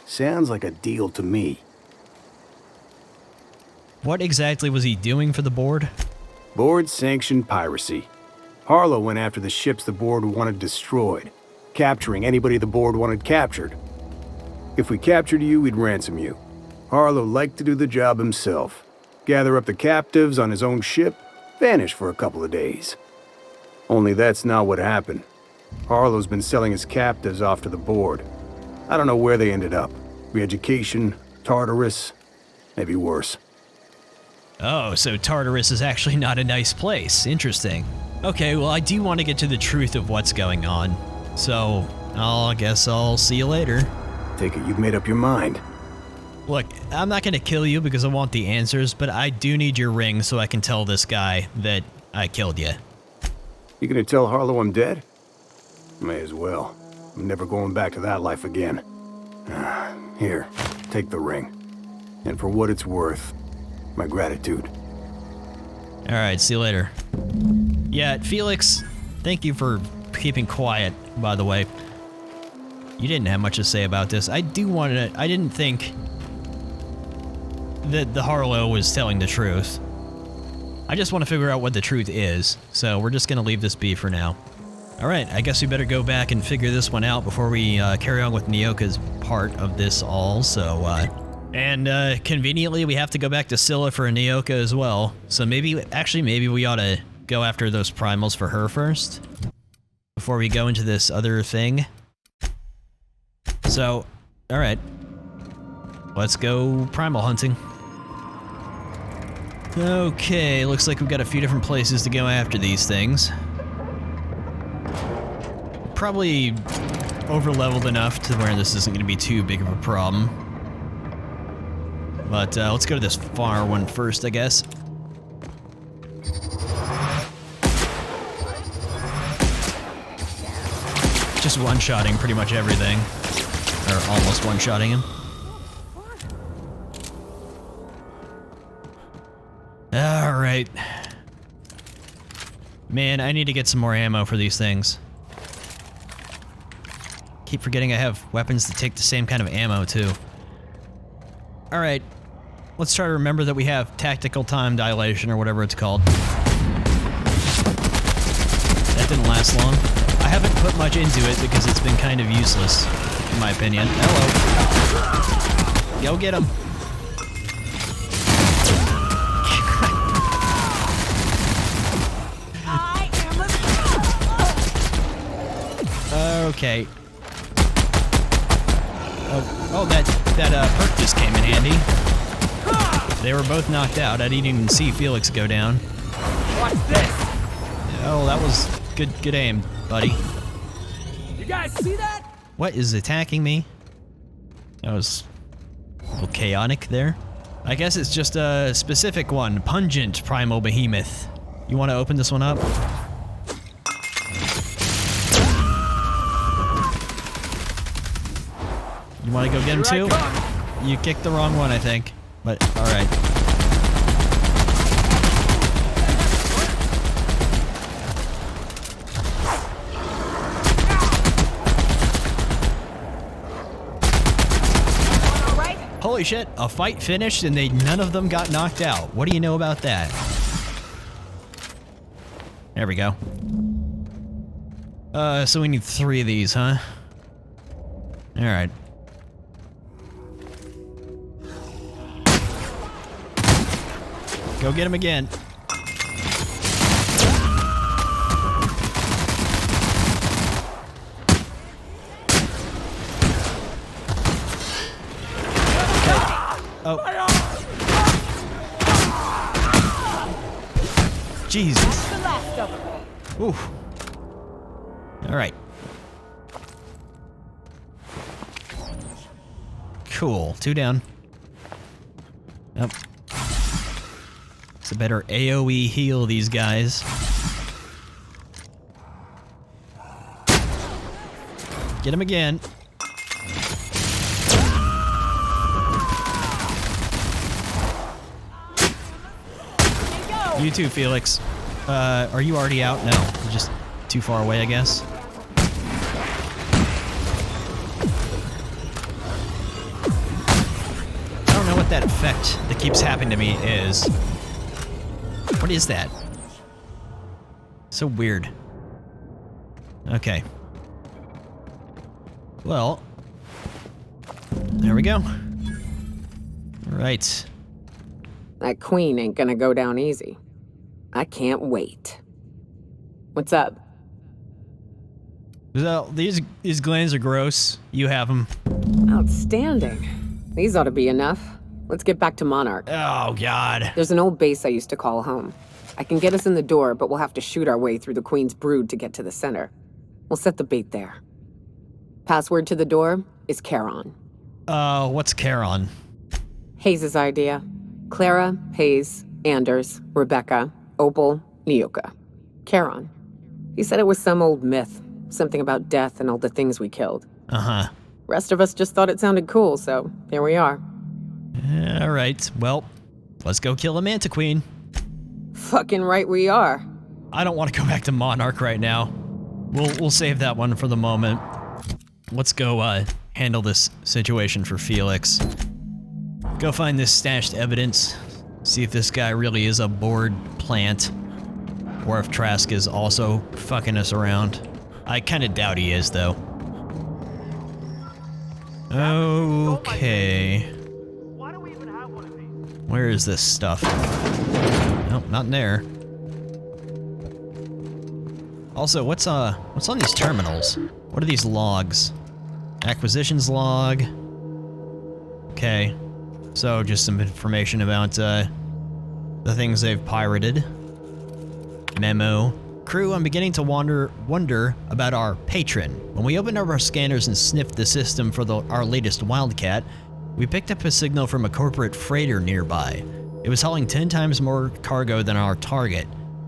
Sounds like a deal to me. What exactly was he doing for the board? Board-sanctioned piracy. Harlow went after the ships the board wanted destroyed, capturing anybody the board wanted captured. If we captured you, we'd ransom you. Harlow liked to do the job himself. Gather up the captives on his own ship, vanish for a couple of days. Only that's not what happened. Harlow's been selling his captives off to the board. I don't know where they ended up. Re-education, Tartarus, maybe worse. Oh, so Tartarus is actually not a nice place. Interesting. Okay, well, I do want to get to the truth of what's going on. So, I guess I'll see you later. Take it you've made up your mind. Look, I'm not going to kill you because I want the answers, but I do need your ring so I can tell this guy that I killed you. You gonna tell Harlow I'm dead? May as well. I'm never going back to that life again. Here, take the ring. And for what it's worth, my gratitude. Alright, see you later. Yeah, Felix, thank you for keeping quiet, by the way. You didn't have much to say about this. I didn't think that the Harlow was telling the truth. I just want to figure out what the truth is, so we're just going to leave this be for now. Alright, I guess we better go back and figure this one out before we carry on with Nyoka's part of this all, so And conveniently, we have to go back to Scylla for a Nyoka as well. So maybe we ought to go after those primals for her first, before we go into this other thing. So, alright. Let's go primal hunting. Okay, looks like we've got a few different places to go after these things. Probably over-leveled enough to where this isn't going to be too big of a problem. But let's go to this far one first, I guess. Just one-shotting pretty much everything. Or almost one-shotting him. Alright. Man, I need to get some more ammo for these things. Keep forgetting I have weapons that take the same kind of ammo, too. Alright. Let's try to remember that we have tactical time dilation, or whatever it's called. That didn't last long. I haven't put much into it because it's been kind of useless, in my opinion. Hello. Go get him. Okay. Oh, that perk just came in handy. They were both knocked out. I didn't even see Felix go down. Watch this! Oh, that was good aim, buddy. You guys see that? What is attacking me? That was a little chaotic there. I guess it's just a specific one. Pungent Primal Behemoth. You want to open this one up? You want to go get him too? You kicked the wrong one, I think. But, alright. Holy shit, a fight finished and none of them got knocked out. What do you know about that? There we go. So we need 3 of these, huh? Alright. Go get him again. Oh. Jesus. Ooh. All right. Cool. 2 down. Yep. It's a better AoE heal, these guys. Get him again. You too, Felix. Are you already out? No. You're just too far away, I guess. I don't know what that effect that keeps happening to me is. What is that? So weird. Okay. Well. There we go. Right. That queen ain't gonna go down easy. I can't wait. What's up? Well, these glands are gross. You have them. Outstanding. These ought to be enough. Let's get back to Monarch. Oh, God. There's an old base I used to call home. I can get us in the door, but we'll have to shoot our way through the Queen's brood to get to the center. We'll set the bait there. Password to the door is Charon. What's Charon? Hayes' idea. Clara, Hayes, Anders, Rebecca, Opal, Nyoka. Charon. He said it was some old myth. Something about death and all the things we killed. Uh-huh. Rest of us just thought it sounded cool, so here we are. Alright, well, let's go kill a Manta Queen. Fucking right we are. I don't want to go back to Monarch right now. We'll save that one for the moment. Let's go, handle this situation for Felix. Go find this stashed evidence. See if this guy really is a bored plant. Or if Trask is also fucking us around. I kinda doubt he is, though. Okay. Where is this stuff? Nope, not in there. Also, what's on these terminals? What are these logs? Acquisitions log. Okay. So, just some information about, the things they've pirated. Memo. Crew, I'm beginning to wonder about our patron. When we opened up our scanners and sniffed the system for our latest Wildcat, we picked up a signal from a corporate freighter nearby. It was hauling 10 times more cargo than our target.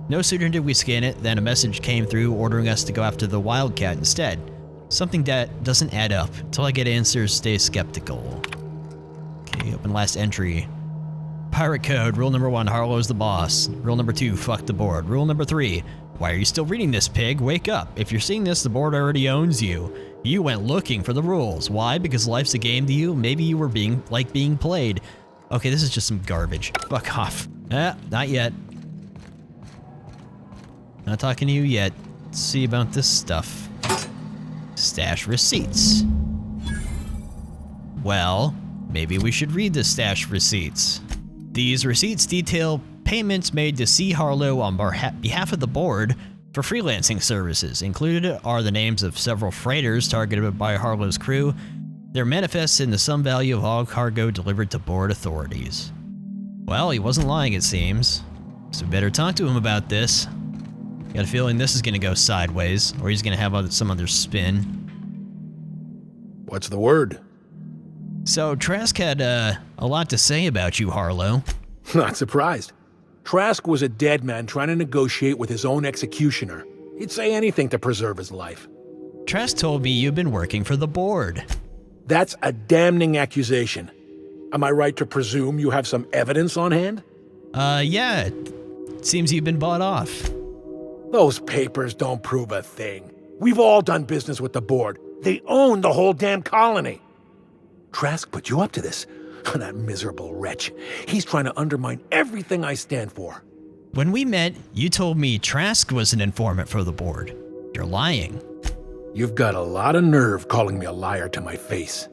No sooner did we scan it than a message came through ordering us to go after the Wildcat instead. Something that doesn't add up. Until I get answers, stay skeptical. Okay, open last entry. Pirate code, rule number 1, Harlow's the boss. Rule number 2, fuck the board. Rule number 3, why are you still reading this, pig? Wake up. If you're seeing this, the board already owns you. You went looking for the rules. Why? Because life's a game to you? Maybe you were being played. Okay, this is just some garbage. Fuck off. Not yet. Not talking to you yet. Let's see about this stuff. Stash receipts. Well, maybe we should read the stash receipts. These receipts detail payments made to C. Harlow on behalf of the board for freelancing services. Included are the names of several freighters targeted by Harlow's crew. Their manifests in the sum value of all cargo delivered to board authorities. Well, he wasn't lying, it seems. So we better talk to him about this. Got a feeling this is gonna go sideways, or he's gonna have some other spin. What's the word? So, Trask had a lot to say about you, Harlow. Not surprised. Trask was a dead man trying to negotiate with his own executioner. He'd say anything to preserve his life. Trask told me you've been working for the board. That's a damning accusation. Am I right to presume you have some evidence on hand? Yeah. It seems you've been bought off. Those papers don't prove a thing. We've all done business with the board. They own the whole damn colony. Trask put you up to this. That miserable wretch. He's trying to undermine everything I stand for. When we met, you told me Trask was an informant for the board. You're lying. You've got a lot of nerve calling me a liar to my face.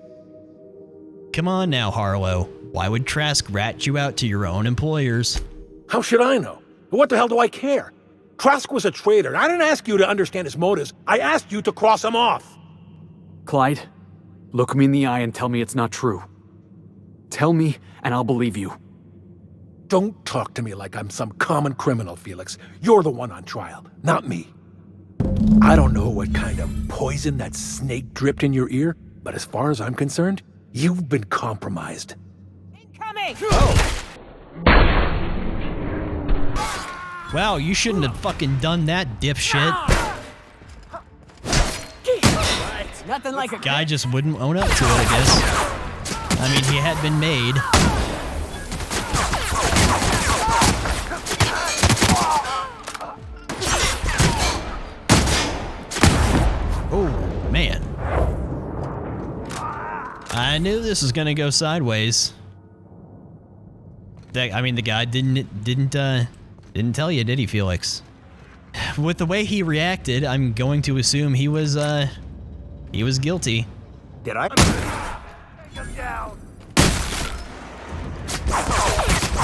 Come on now, Harlow. Why would Trask rat you out to your own employers? How should I know? What the hell do I care? Trask was a traitor. I didn't ask you to understand his motives. I asked you to cross him off. Clyde, look me in the eye and tell me it's not true. Tell me, and I'll believe you. Don't talk to me like I'm some common criminal, Felix. You're the one on trial, not me. I don't know what kind of poison that snake dripped in your ear, but as far as I'm concerned, you've been compromised. Incoming! Wow, you shouldn't have fucking done that, dipshit. Nothing like a guy just wouldn't own up to it, I guess. I mean, he had been made. Oh, man. I knew this was gonna go sideways. I mean, the guy didn't tell you, did he, Felix? With the way he reacted, I'm going to assume he was guilty. Did I?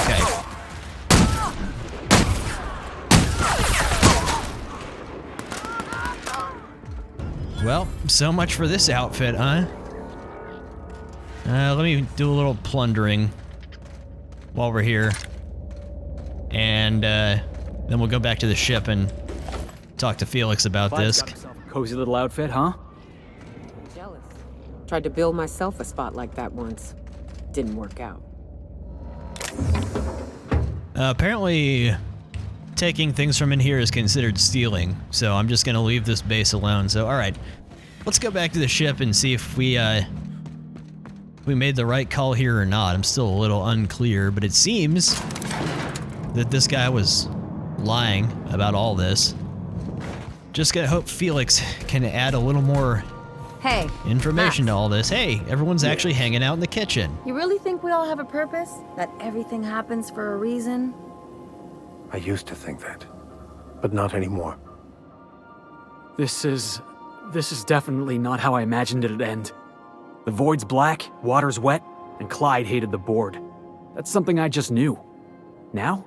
Okay. Well, so much for this outfit, huh? Let me do a little plundering while we're here. And then we'll go back to the ship and talk to Felix about this. Got himself a cozy little outfit, huh? Jealous. Tried to build myself a spot like that once. Didn't work out. Apparently, taking things from in here is considered stealing, so I'm just gonna leave this base alone. So, alright, let's go back to the ship and see if we made the right call here or not. I'm still a little unclear, but it seems that this guy was lying about all this. Just gotta hope Felix can add a little more information to all this. Hey, everyone's actually hanging out in the kitchen. You really think we all have a purpose? That everything happens for a reason? I used to think that, but not anymore. This is definitely not how I imagined it'd end. The void's black, water's wet, and Clyde hated the board. That's something I just knew. Now?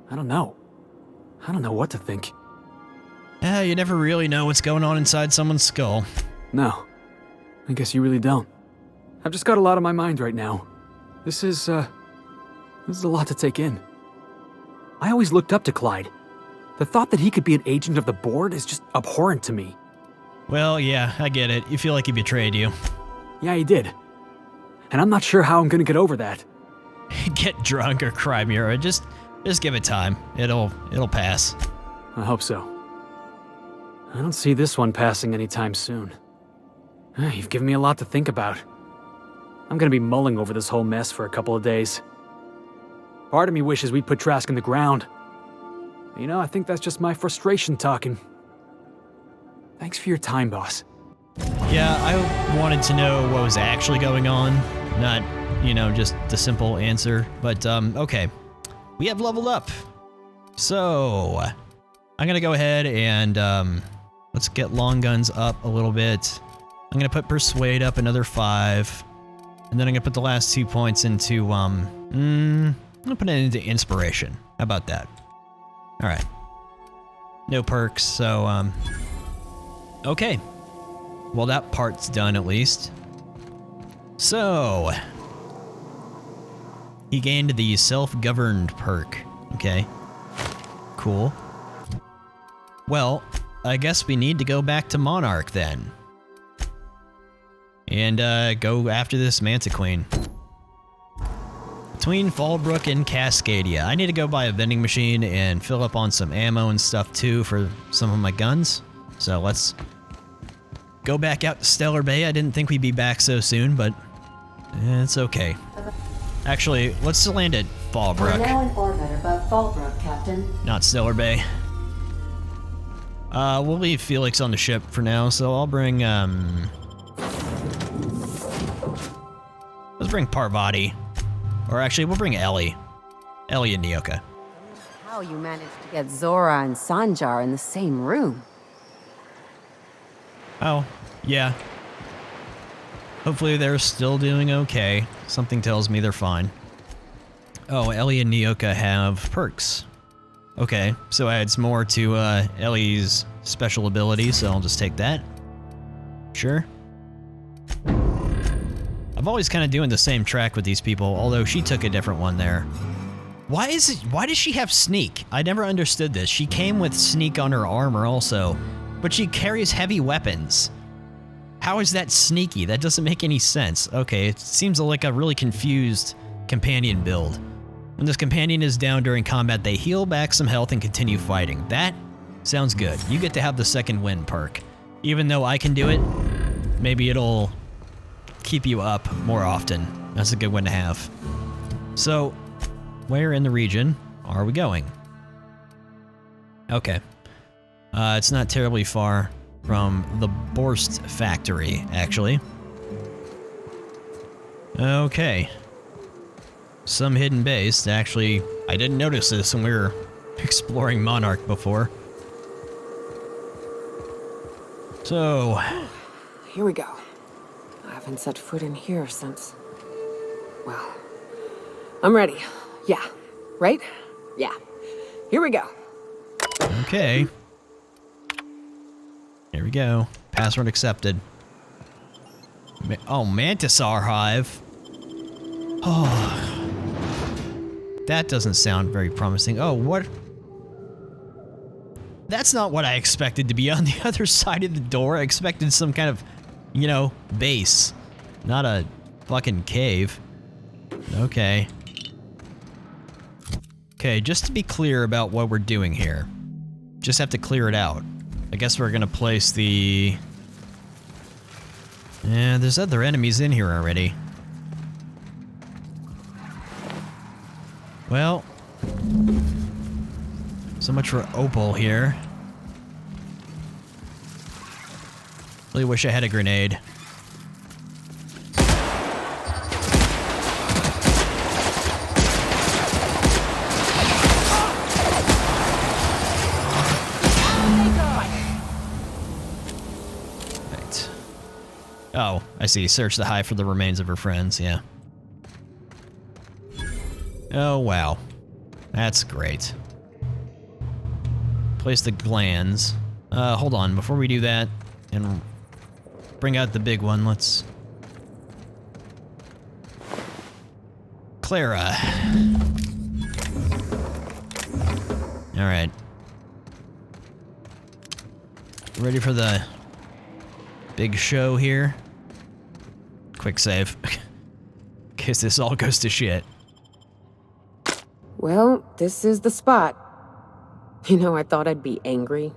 I don't know. I don't know what to think. Yeah, you never really know what's going on inside someone's skull. No. I guess you really don't. I've just got a lot on my mind right now. This is a lot to take in. I always looked up to Clyde. The thought that he could be an agent of the board is just abhorrent to me. Well, yeah, I get it. You feel like he betrayed you. Yeah, he did. And I'm not sure how I'm gonna get over that. Get drunk or cry, Mira. Just give it time. It'll pass. I hope so. I don't see this one passing anytime soon. You've given me a lot to think about. I'm gonna be mulling over this whole mess for a couple of days. Part of me wishes we'd put Trask in the ground. You know, I think that's just my frustration talking. Thanks for your time, boss. Yeah, I wanted to know what was actually going on, not, just the simple answer. But, okay. We have leveled up. So, I'm gonna go ahead and, let's get long guns up a little bit. I'm gonna put Persuade up another 5. And then I'm gonna put the last 2 points into, I'm gonna put it into Inspiration. How about that? Alright. No perks, so, okay. Well, that part's done at least. So, he gained the Self-Governed perk. Okay. Cool. Well, I guess we need to go back to Monarch then. And, go after this Manta Queen. Between Fallbrook and Cascadia, I need to go buy a vending machine and fill up on some ammo and stuff too for some of my guns. So let's go back out to Stellar Bay. I didn't think we'd be back so soon, but it's okay. Actually, let's just land at Fallbrook. We're now in orbit above Fallbrook, Captain. Not Stellar Bay. We'll leave Felix on the ship for now, so I'll bring, let's bring Parvati. Or actually, we'll bring Ellie. Ellie and Nyoka. How you managed to get Zora and Sanjar in the same room. Oh, yeah. Hopefully they're still doing okay. Something tells me they're fine. Oh, Ellie and Nyoka have perks. Okay, so adds more to Ellie's special ability, so I'll just take that. Sure. I've always kind of doing the same track with these people, although she took a different one there. Why does she have sneak? I never understood this. She came with sneak on her armor also, but she carries heavy weapons. How is that sneaky? That doesn't make any sense. Okay, it seems like a really confused companion build. When this companion is down during combat, they heal back some health and continue fighting. That sounds good. You get to have the second wind perk. Even though I can do it, maybe it'll keep you up more often. That's a good one to have. So, where in the region are we going? Okay. It's not terribly far from the Borst factory, actually. Okay. Some hidden base. Actually, I didn't notice this when we were exploring Monarch before. So, here we go. I haven't set foot in here since... Well, I'm ready. Yeah. Right? Yeah. Here we go. Okay. Here we go. Password accepted. Oh, Mantisaur Hive. Oh. That doesn't sound very promising. Oh, what? That's not what I expected to be on the other side of the door. I expected some kind of, base. Not a fucking cave. Okay. Okay, just to be clear about what we're doing here. Just have to clear it out. I guess we're gonna place the... Yeah, there's other enemies in here already. Well... So much for Opal here. Really wish I had a grenade. Right. Oh, I see. Search the hive for the remains of her friends, yeah. Oh, wow. That's great. Place the glands. Hold on. Before we do that and bring out the big one, let's... Clara. Alright. Ready for the big show here? Quick save. In case this all goes to shit. Well, this is the spot. You know, I thought I'd be angry.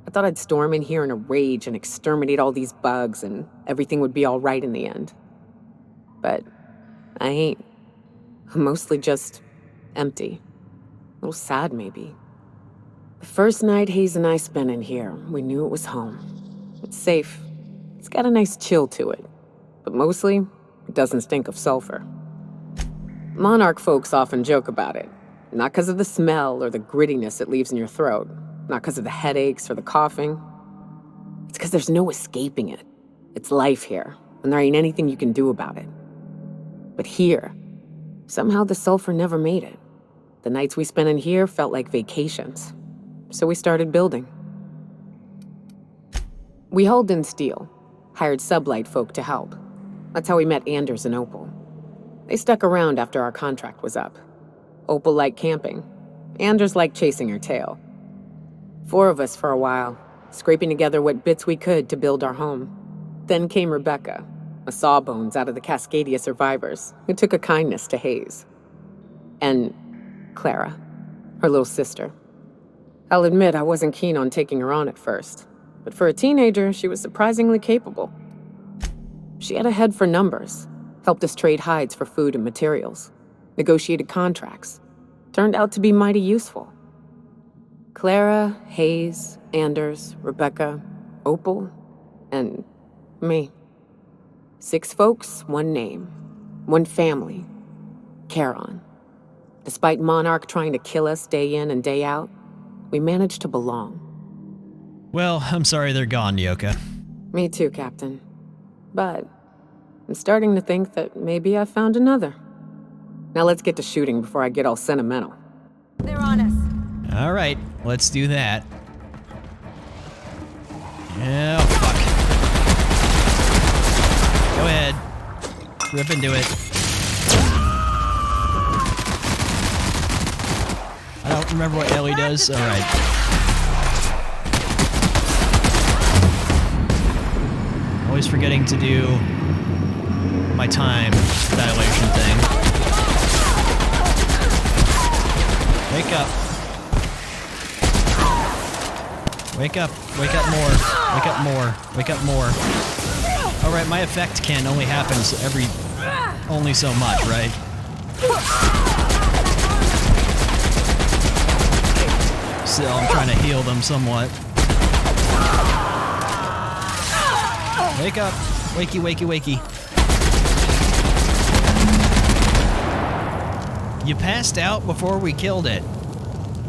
I thought I'd storm in here in a rage and exterminate all these bugs and everything would be all right in the end. But I ain't. I'm mostly just empty. A little sad, maybe. The first night Hayes and I spent in here, we knew it was home. It's safe. It's got a nice chill to it. But mostly, it doesn't stink of sulfur. Monarch folks often joke about it. Not because of the smell or the grittiness it leaves in your throat. Not because of the headaches or the coughing. It's because there's no escaping it. It's life here, and there ain't anything you can do about it. But here, somehow the sulfur never made it. The nights we spent in here felt like vacations. So we started building. We hauled in steel, hired SubLight folk to help. That's how we met Anders and Opal. They stuck around after our contract was up. Opal liked camping. Anders liked chasing her tail. 4 of us for a while, scraping together what bits we could to build our home. Then came Rebecca, a sawbones out of the Cascadia survivors, who took a kindness to Hayes. And Clara, her little sister. I'll admit I wasn't keen on taking her on at first, but for a teenager, she was surprisingly capable. She had a head for numbers, helped us trade hides for food and materials, negotiated contracts, turned out to be mighty useful. Clara, Hayes, Anders, Rebecca, Opal, and me. 6 folks, 1 name, 1 family, Charon. Despite Monarch trying to kill us day in and day out, we managed to belong. Well, I'm sorry they're gone, Nyoka. Me too, Captain. But I'm starting to think that maybe I found another. Now let's get to shooting before I get all sentimental. They're on us. All right, let's do that. Oh, fuck. Go ahead. Rip into it. I don't remember what Ellie does. All right. Always forgetting to do my time dilation thing. Wake up. Wake up. Wake up more. Wake up more. Wake up more. Alright, my effect can only happens only so much, right? Still, I'm trying to heal them somewhat. Wake up. Wakey, wakey, wakey. You passed out before we killed it.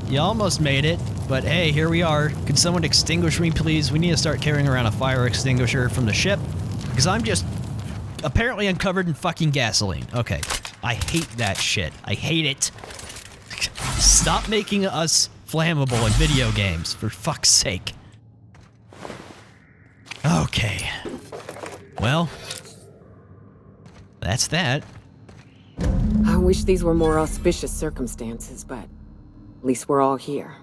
You almost made it, but hey, here we are. Could someone extinguish me, please? We need to start carrying around a fire extinguisher from the ship, because I'm just apparently uncovered in fucking gasoline. Okay, I hate that shit. I hate it. Stop making us flammable in video games, for fuck's sake. Okay. Well, that's that. I wish these were more auspicious circumstances, but at least we're all here.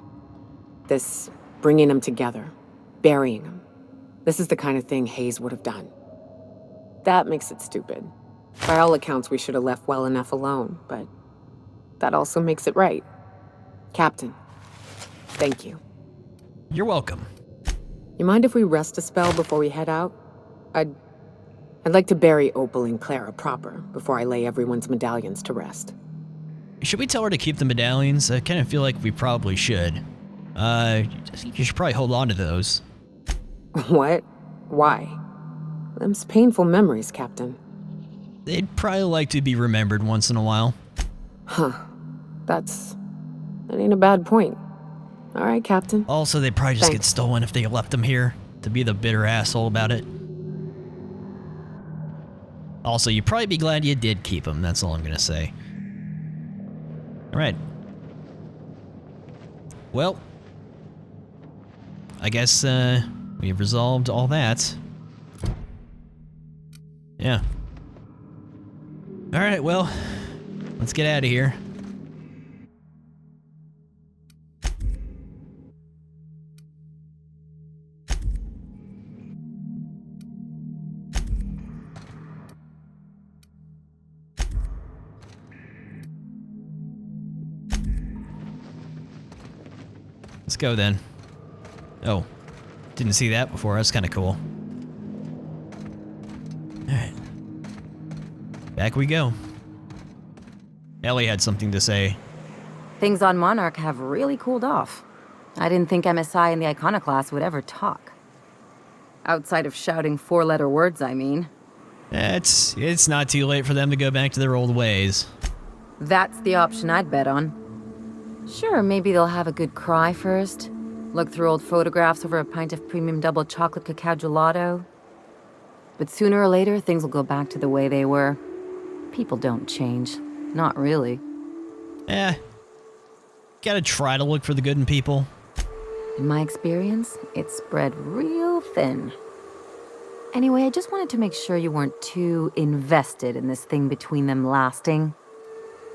This bringing them together, burying them. This is the kind of thing Hayes would have done. That makes it stupid. By all accounts, we should have left well enough alone, but that also makes it right. Captain, thank you. You're welcome. You mind if we rest a spell before we head out? I'd like to bury Opal and Clara proper before I lay everyone's medallions to rest. Should we tell her to keep the medallions? I kind of feel like we probably should. I think you should probably hold on to those. What? Why? Them's painful memories, Captain. They'd probably like to be remembered once in a while. Huh. That ain't a bad point. All right, Captain. Also, they'd probably just Thanks. get stolen if they left them here, to be the bitter asshole about it. Also, you'd probably be glad you did keep them, that's all I'm gonna say. Alright. Well, I guess we've resolved all that. Yeah. Alright, well, let's get out of here. Let's go then. Oh, didn't see that before. That's kind of cool. Alright. Back we go. Ellie had something to say. Things on Monarch have really cooled off. I didn't think MSI and the Iconoclast would ever talk. Outside of shouting four-letter words, I mean. It's not too late for them to go back to their old ways. That's the option I'd bet on. Sure, maybe they'll have a good cry first. Look through old photographs over a pint of premium double chocolate cacao gelato. But sooner or later, things will go back to the way they were. People don't change. Not really. Gotta try to look for the good in people. In my experience, it's spread real thin. Anyway, I just wanted to make sure you weren't too invested in this thing between them lasting.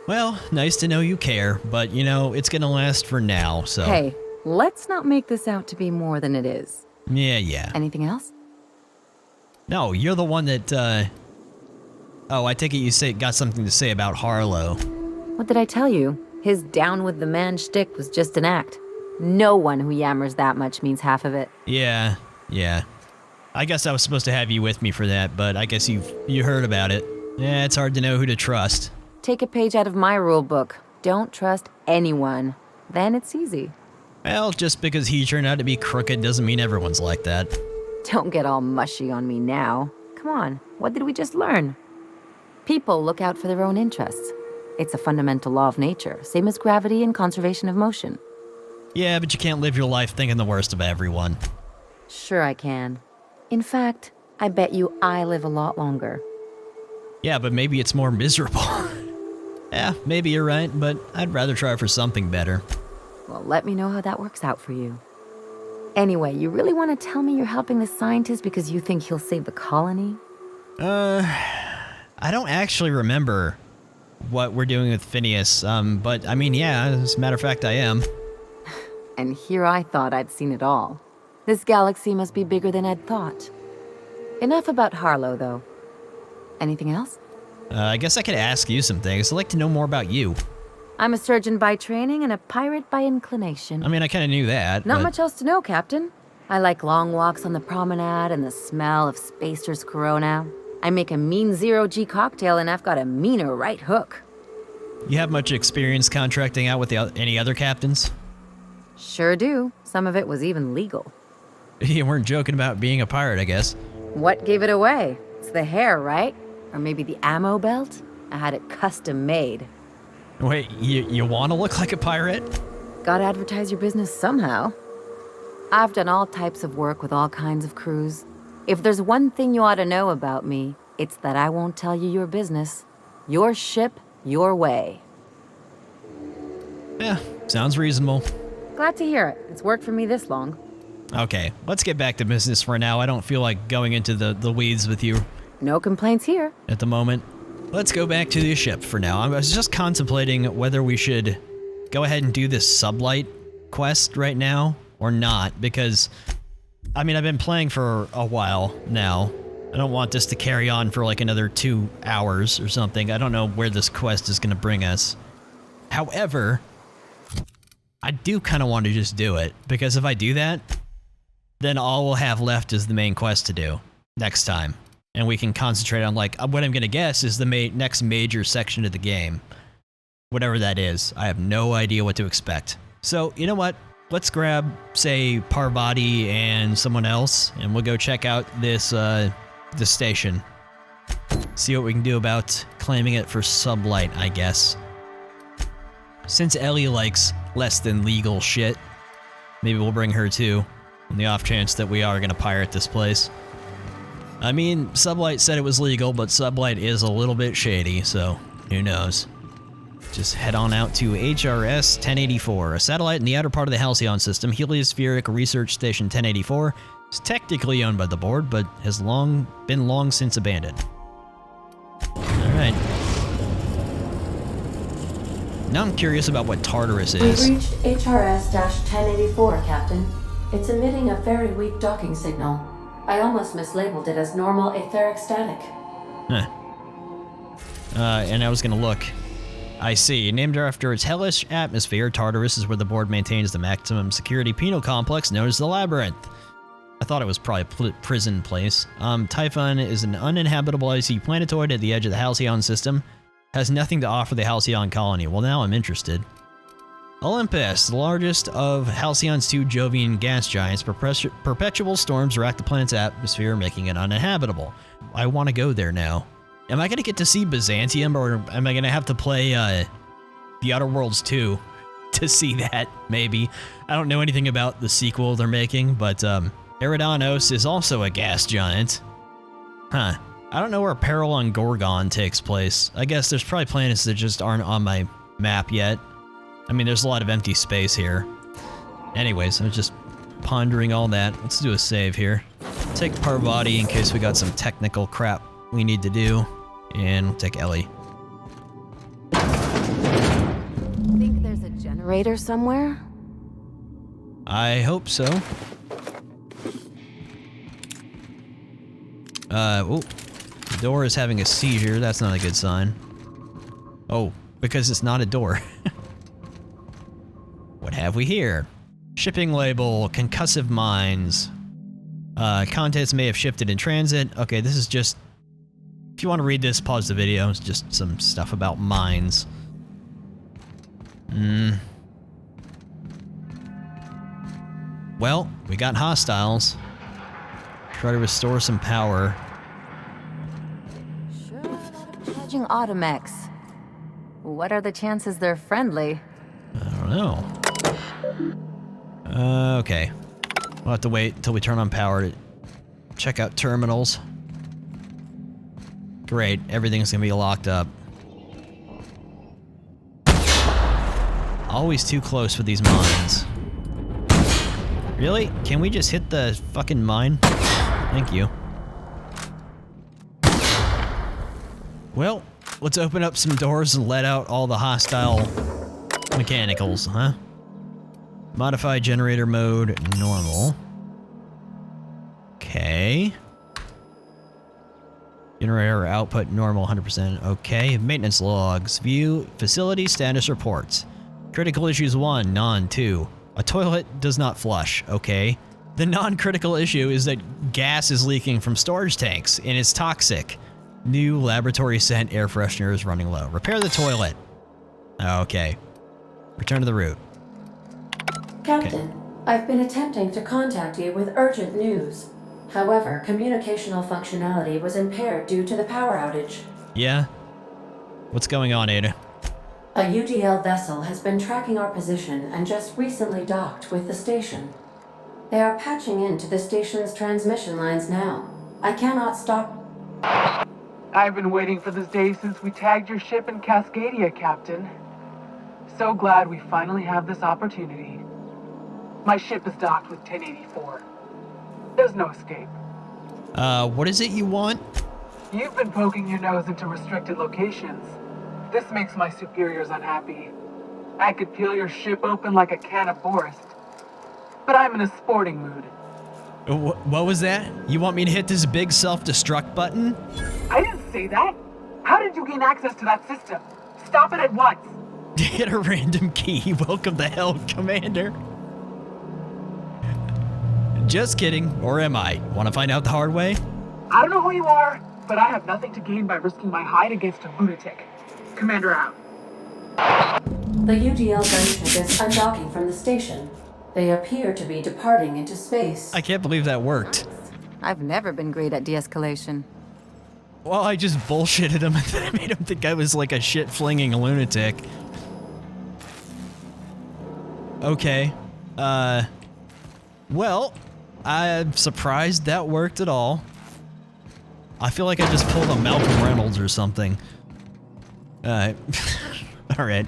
Well, nice to know you care, but you know, it's gonna last for now, so... Hey, let's not make this out to be more than it is. Yeah. Anything else? No, you're the one that, Oh, I take it you got something to say about Harlow. What did I tell you? His down with the man shtick was just an act. No one who yammers that much means half of it. Yeah. I guess I was supposed to have you with me for that, but I guess you heard about it. Yeah, it's hard to know who to trust. Take a page out of my rule book. Don't trust anyone. Then it's easy. Well, just because he turned out to be crooked doesn't mean everyone's like that. Don't get all mushy on me now. Come on, what did we just learn? People look out for their own interests. It's a fundamental law of nature, same as gravity and conservation of motion. Yeah, but you can't live your life thinking the worst of everyone. Sure I can. In fact, I bet you I live a lot longer. Yeah, but maybe it's more miserable. Yeah, maybe you're right, but I'd rather try for something better. Well, let me know how that works out for you. Anyway, you really want to tell me you're helping the scientist because you think he'll save the colony? I don't actually remember what we're doing with Phineas, but I mean, yeah, as a matter of fact, I am. And here I thought I'd seen it all. This galaxy must be bigger than I'd thought. Enough about Harlow, though. Anything else? I guess I could ask you some things. I'd like to know more about you. I'm a surgeon by training and a pirate by inclination. I mean, I kind of knew that, Not much else to know, Captain. I like long walks on the promenade and the smell of Spacer's Corona. I make a mean zero-G cocktail and I've got a meaner right hook. You have much experience contracting out with any other captains? Sure do. Some of it was even legal. You weren't joking about being a pirate, I guess. What gave it away? It's the hair, right? Or maybe the ammo belt? I had it custom made. Wait, you want to look like a pirate? Gotta advertise your business somehow. I've done all types of work with all kinds of crews. If there's one thing you ought to know about me, it's that I won't tell you your business. Your ship, your way. Yeah, sounds reasonable. Glad to hear it. It's worked for me this long. Okay, let's get back to business for now. I don't feel like going into the weeds with you. No complaints here. At the moment. Let's go back to the ship for now. I was just contemplating whether we should go ahead and do this SubLight quest right now or not, because, I mean, I've been playing for a while now. I don't want this to carry on for like another 2 hours or something. I don't know where this quest is going to bring us. However, I do kind of want to just do it, because if I do that, then all we'll have left is the main quest to do next time. And we can concentrate on, like, what I'm going to guess is the next major section of the game. Whatever that is. I have no idea what to expect. So, you know what? Let's grab, say, Parvati and someone else, and we'll go check out this station. See what we can do about claiming it for SubLight, I guess. Since Ellie likes less than legal shit, maybe we'll bring her too, on the off chance that we are going to pirate this place. I mean, SubLight said it was legal, but SubLight is a little bit shady, so who knows. just head on out to HRS 1084, a satellite in the outer part of the Halcyon system. Heliospheric Research Station 1084 is technically owned by the board, but has been long since abandoned. Alright. Now I'm curious about what Tartarus is. We've reached HRS-1084, Captain. It's emitting a very weak docking signal. I almost mislabeled it as normal etheric static. Huh. And I was gonna look. I see. Named after its hellish atmosphere, Tartarus is where the board maintains the maximum security penal complex known as the Labyrinth. I thought it was probably a prison place. Typhon is an uninhabitable icy planetoid at the edge of the Halcyon system. Has nothing to offer the Halcyon colony. Well, now I'm interested. Olympus, the largest of Halcyon's 2 Jovian gas giants, perpetual storms rack the planet's atmosphere, making it uninhabitable. I want to go there now. Am I going to get to see Byzantium, or am I going to have to play The Outer Worlds 2 to see that, maybe? I don't know anything about the sequel they're making, but Eridanos is also a gas giant. Huh. I don't know where Peril on Gorgon takes place. I guess there's probably planets that just aren't on my map yet. I mean, there's a lot of empty space here. Anyways, I was just pondering all that. Let's do a save here. Take Parvati in case we got some technical crap we need to do. And we'll take Ellie. Think there's a generator somewhere? I hope so. Oh. The door is having a seizure. That's not a good sign. Oh, because it's not a door. What have we here? Shipping label, concussive mines. Contents may have shifted in transit. Okay, this is just... If you want to read this, pause the video. It's just some stuff about mines. Well, we got hostiles. Try to restore some power. Charging Automex. What are the chances they're friendly? I don't know. Okay. We'll have to wait until we turn on power to check out terminals. Great, everything's gonna be locked up. Always too close for these mines. Really? Can we just hit the fucking mine? Thank you. Well, let's open up some doors and let out all the hostile mechanicals, huh? Modify generator mode, normal. Okay. Generator output, normal, 100%. Okay, maintenance logs. View facility status reports. Critical issues 1, non 2. A toilet does not flush, okay. The non-critical issue is that gas is leaking from storage tanks and it's toxic. New laboratory scent air freshener is running low. Repair the toilet. Okay. Return to the route. Captain, okay. I've been attempting to contact you with urgent news. However, communicational functionality was impaired due to the power outage. Yeah? What's going on, Ada? A UDL vessel has been tracking our position and just recently docked with the station. They are patching into the station's transmission lines now. I cannot stop... I've been waiting for this day since we tagged your ship in Cascadia, Captain. So glad we finally have this opportunity. My ship is docked with 1084. There's no escape. What is it you want? You've been poking your nose into restricted locations. This makes my superiors unhappy. I could peel your ship open like a can of Borscht. But I'm in a sporting mood. What was that? You want me to hit this big self-destruct button? I didn't say that. How did you gain access to that system? Stop it at once. Hit a random key. Welcome to hell, Commander. Just kidding. Or am I? Want to find out the hard way? I don't know who you are, but I have nothing to gain by risking my hide against a lunatic. Commander out. The UDL gunship is undocking from the station. They appear to be departing into space. I can't believe that worked. I've never been great at de-escalation. Well, I just bullshitted him and then I made him think I was like a shit-flinging lunatic. Okay. Well, I'm surprised that worked at all. I feel like I just pulled a Malcolm Reynolds or something. Alright.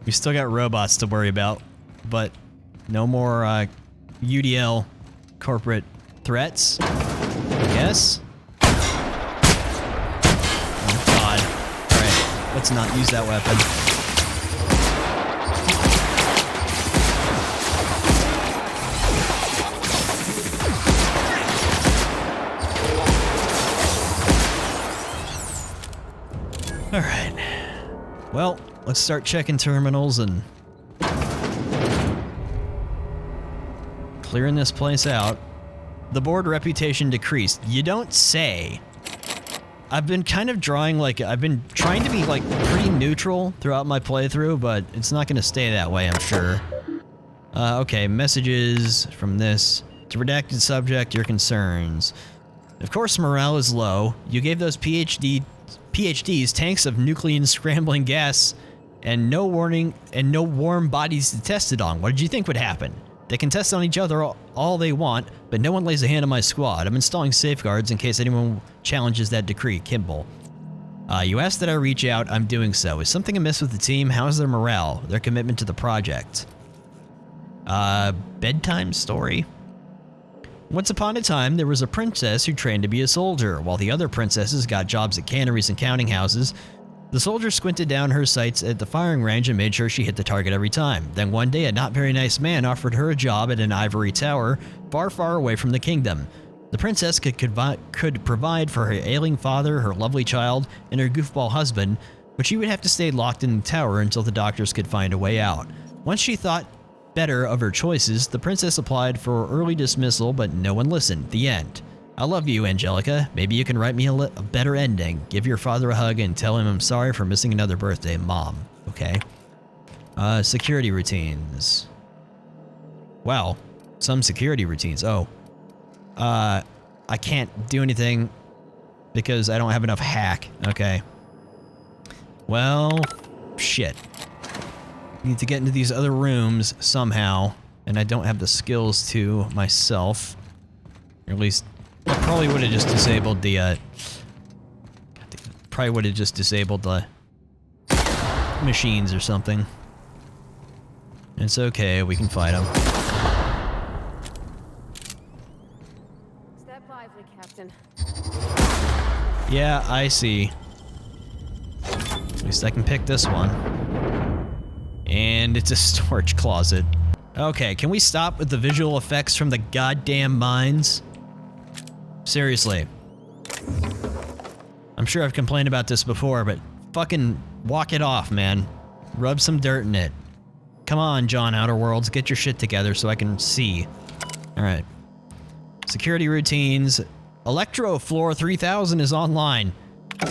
We still got robots to worry about, but no more UDL corporate threats, I guess. Oh god. Alright, let's not use that weapon. Alright. Well, let's start checking terminals and clearing this place out. The board reputation decreased. You don't say. I've been kind of drawing like, I've been trying to be like pretty neutral throughout my playthrough, but it's not going to stay that way, I'm sure. Okay, messages from this. To redacted subject, your concerns. Of course morale is low. You gave those PhDs tanks of nuclear scrambling gas and no warning and no warm bodies to test it on. What did you think would happen? They can test on each other all they want, but no one lays a hand on my squad. I'm installing safeguards in case anyone challenges that decree. Kimball. You asked that I reach out. I'm doing so. Is something amiss with the team? How's their morale? Their commitment to the project? Bedtime story? Once upon a time, there was a princess who trained to be a soldier. While the other princesses got jobs at canneries and counting houses, the soldier squinted down her sights at the firing range and made sure she hit the target every time. Then one day, a not very nice man offered her a job at an ivory tower far, far away from the kingdom. The princess could provide for her ailing father, her lovely child, and her goofball husband, but she would have to stay locked in the tower until the doctors could find a way out. Once she thought better of her choices, the princess applied for early dismissal, but no one listened. The end. I love you, Angelica. Maybe you can write me a better ending. Give your father a hug and tell him I'm sorry for missing another birthday, Mom. Okay. Security routines. Wow. Some security routines. Oh. I can't do anything because I don't have enough hack. Okay. Well, shit. Need to get into these other rooms somehow, and I don't have the skills to myself. Or at least, I probably would have just disabled the, machines or something. It's okay, we can fight them. Step lively, Captain. Yeah, I see. At least I can pick this one. And it's a storage closet. Okay, can we stop with the visual effects from the goddamn mines? Seriously. I'm sure I've complained about this before, but fucking walk it off, man. Rub some dirt in it. Come on, John Outer Worlds, get your shit together so I can see. Alright. Security routines. Electro Floor 3000 is online.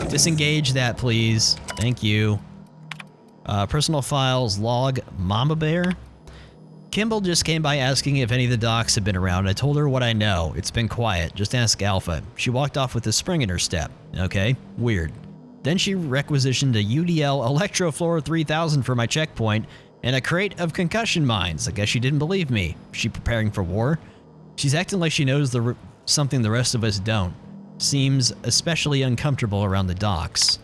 Disengage that, please. Thank you. Personal files, log, Mama Bear. Kimball just came by asking if any of the docs have been around. I told her what I know. It's been quiet. Just ask Alpha. She walked off with a spring in her step. Okay, weird. Then she requisitioned a UDL Electrofloor 3000 for my checkpoint and a crate of concussion mines. I guess she didn't believe me. Is she preparing for war? She's acting like she knows something the rest of us don't. Seems especially uncomfortable around the docks.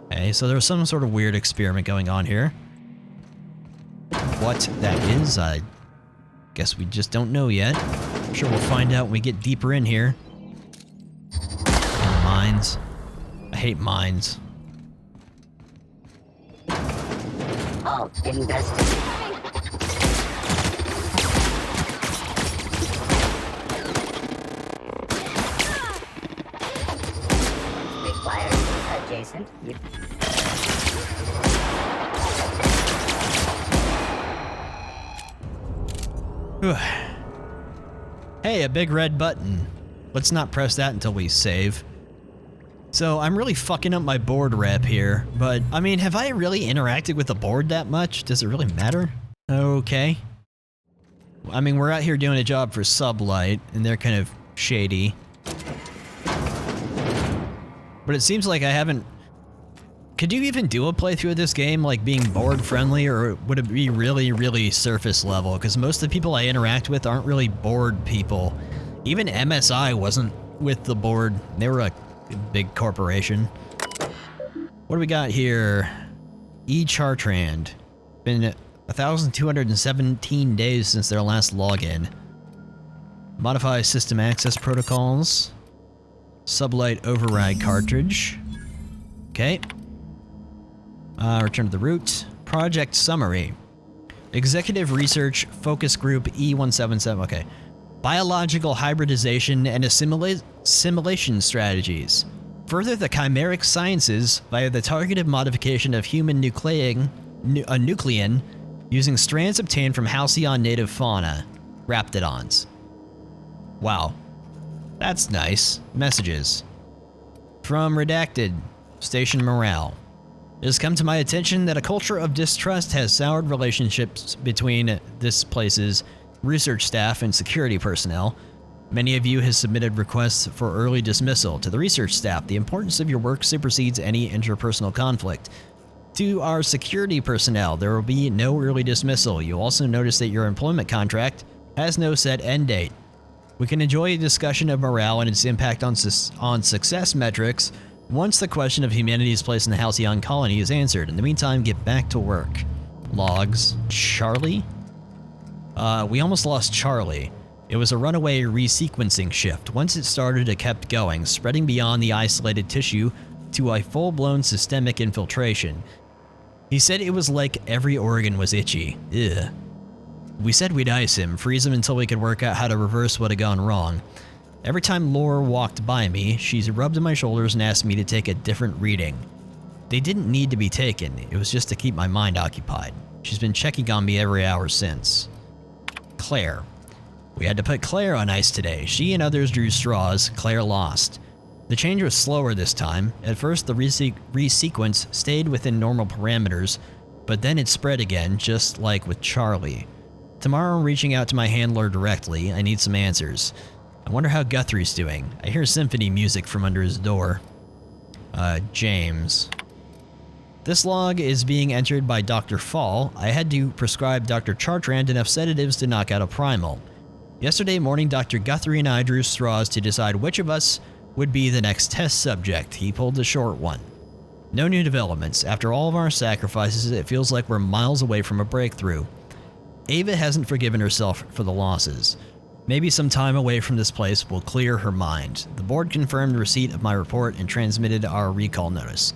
Okay, so there's some sort of weird experiment going on here. What that is, I guess we just don't know yet. I'm sure we'll find out when we get deeper in here. And mines. I hate mines. I'll investigate. Required adjacent. Hey, a big red button. Let's not press that until we save. So I'm really fucking up my board rep here, but I mean, have I really interacted with the board that much? Does it really matter? Okay. I mean, we're out here doing a job for SubLight, and they're kind of shady. But it seems like I haven't... Could you even do a playthrough of this game, like being board friendly, or would it be really, really surface level? Because most of the people I interact with aren't really board people. Even MSI wasn't with the board. They were a big corporation. What do we got here? Chartrand. Been 1,217 days since their last login. Modify system access protocols. SubLight override cartridge. Okay. Return to the root. Project summary. Executive Research Focus Group E177. Okay. Biological hybridization and assimilation strategies. Further the chimeric sciences via the targeted modification of human nuclein using strands obtained from Halcyon native fauna. Raptidons. Wow. That's nice. Messages. From Redacted. Station Morale. It has come to my attention that a culture of distrust has soured relationships between this place's research staff and security personnel. Many of you have submitted requests for early dismissal to the research staff. The importance of your work supersedes any interpersonal conflict. To our security personnel, there will be no early dismissal. You'll also notice that your employment contract has no set end date. We can enjoy a discussion of morale and its impact on success metrics once the question of humanity's place in the Halcyon colony is answered. In the meantime, get back to work. Logs. Charlie? We almost lost Charlie. It was a runaway resequencing shift. Once it started, it kept going, spreading beyond the isolated tissue to a full-blown systemic infiltration. He said it was like every organ was itchy. Ugh. We said we'd ice him, freeze him until we could work out how to reverse what had gone wrong. Every time Laura walked by me, she rubbed my shoulders and asked me to take a different reading. They didn't need to be taken, it was just to keep my mind occupied. She's been checking on me every hour since. Claire. We had to put Claire on ice today. She and others drew straws. Claire lost. The change was slower this time. At first, the resequence stayed within normal parameters, but then it spread again, just like with Charlie. Tomorrow I'm reaching out to my handler directly. I need some answers. I wonder how Guthrie's doing. I hear symphony music from under his door. James. This log is being entered by Dr. Fall. I had to prescribe Dr. Chartrand enough sedatives to knock out a Primal. Yesterday morning, Dr. Guthrie and I drew straws to decide which of us would be the next test subject. He pulled the short one. No new developments. After all of our sacrifices, it feels like we're miles away from a breakthrough. Ava hasn't forgiven herself for the losses. Maybe some time away from this place will clear her mind. The board confirmed receipt of my report and transmitted our recall notice.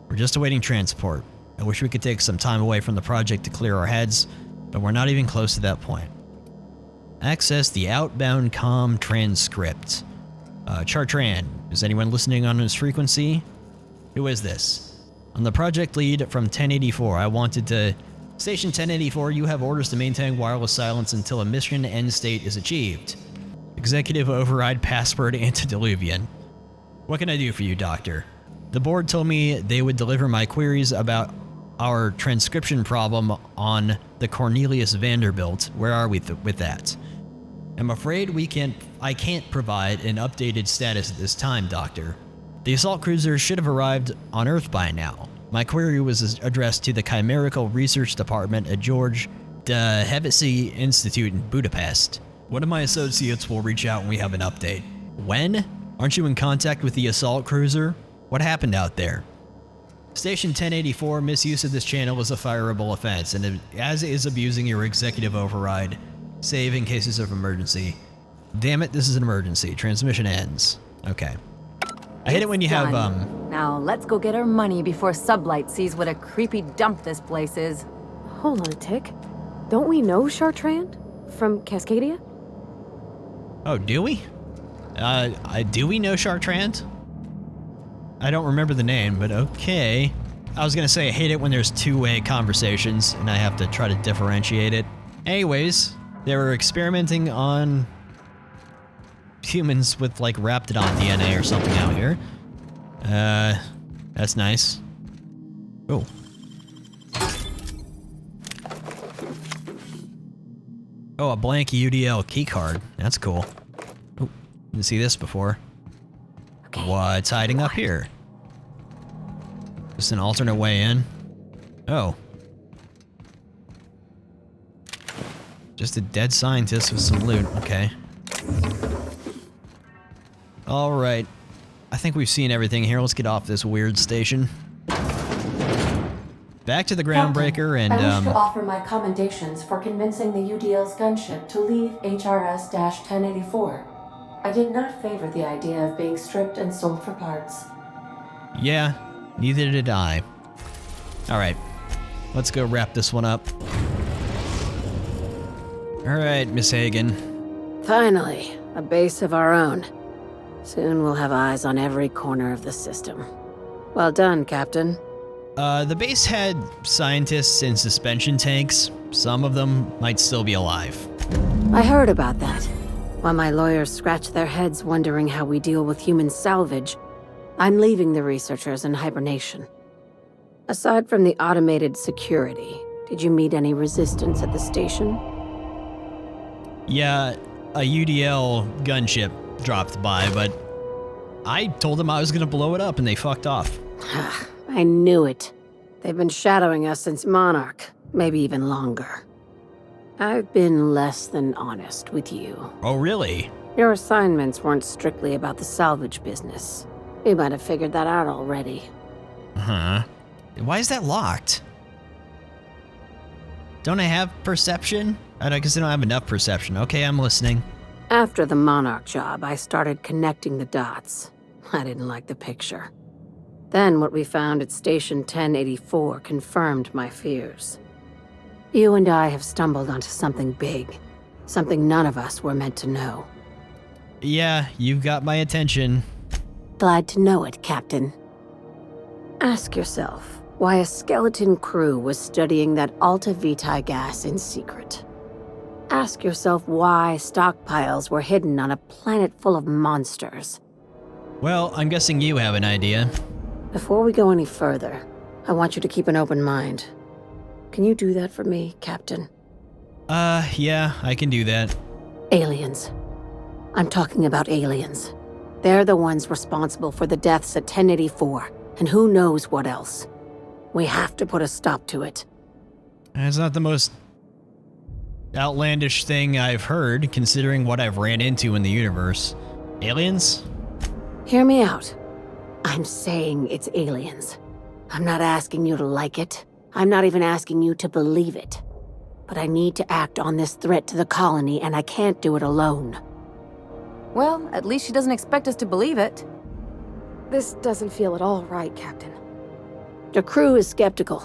We're just awaiting transport. I wish we could take some time away from the project to clear our heads, but we're not even close to that point. Access the outbound comm transcript. Chartrand, is anyone listening on his frequency? Who is this? I'm the project lead from 1084. I wanted to... Station 1084, you have orders to maintain wireless silence until a mission end state is achieved. Executive override password antediluvian. What can I do for you, Doctor? The board told me they would deliver my queries about our transcription problem on the Cornelius Vanderbilt. Where are we with that? I'm afraid I can't provide an updated status at this time, Doctor. The assault cruiser should have arrived on Earth by now. My query was addressed to the Chimerical Research Department at George de Hevesy Institute in Budapest. One of my associates will reach out when we have an update. When? Aren't you in contact with the assault cruiser? What happened out there? Station 1084, misuse of this channel is a fireable offense, and as is abusing your executive override. Save in cases of emergency. Damn it, this is an emergency. Transmission ends. Okay. I hate it when you have, Now, let's go get our money before SubLight sees what a creepy dump this place is. Hold on a tick. Don't we know Chartrand? From Cascadia? Oh, do we? Do we know Chartrand? I don't remember the name, but okay. I was gonna say I hate it when there's two-way conversations and I have to try to differentiate it. Anyways, they were experimenting on humans with like Raptidon DNA or something out here. That's nice. Oh. Oh, a blank UDL keycard. That's cool. Oh, didn't see this before. Okay. What's hiding up here? Just an alternate way in. Oh. Just a dead scientist with some loot. Okay. Alright. I think we've seen everything here. Let's get off this weird station. back to the Captain, Groundbreaker and, I wish to offer my commendations for convincing the UDL's gunship to leave HRS-1084. I did not favor the idea of being stripped and sold for parts. Yeah, neither did I. Alright, let's go wrap this one up. Alright, Miss Hagen. Finally, a base of our own. Soon we'll have eyes on every corner of the system. Well done, Captain. The base had scientists in suspension tanks. Some of them might still be alive. I heard about that. While my lawyers scratch their heads wondering how we deal with human salvage, I'm leaving the researchers in hibernation. Aside from the automated security, did you meet any resistance at the station? Yeah, a UDL gunship dropped by, but I told them I was gonna blow it up and they fucked off. I knew it. They've been shadowing us since Monarch, maybe even longer. I've been less than honest with you. Oh, really? Your assignments weren't strictly about the salvage business. You might have figured that out already. Huh. Why is that locked? Don't I have perception? I guess I don't have enough perception. Okay, I'm listening. After the Monarch job, I started connecting the dots. I didn't like the picture. Then what we found at Station 1084 confirmed my fears. You and I have stumbled onto something big. Something none of us were meant to know. Yeah, you've got my attention. Glad to know it, Captain. Ask yourself why a skeleton crew was studying that Alta Vitae gas in secret. Ask yourself why stockpiles were hidden on a planet full of monsters. Well, I'm guessing you have an idea. Before we go any further, I want you to keep an open mind. Can you do that for me, Captain? Yeah, I can do that. Aliens. I'm talking about aliens. They're the ones responsible for the deaths at 1084, and who knows what else. We have to put a stop to it. It's not the most outlandish thing I've heard, considering what I've ran into in the universe. Aliens? Hear me out. I'm saying it's aliens. I'm not asking you to like it. I'm not even asking you to believe it. But I need to act on this threat to the colony, and I can't do it alone. Well, at least she doesn't expect us to believe it. This doesn't feel at all right, Captain. The crew is skeptical.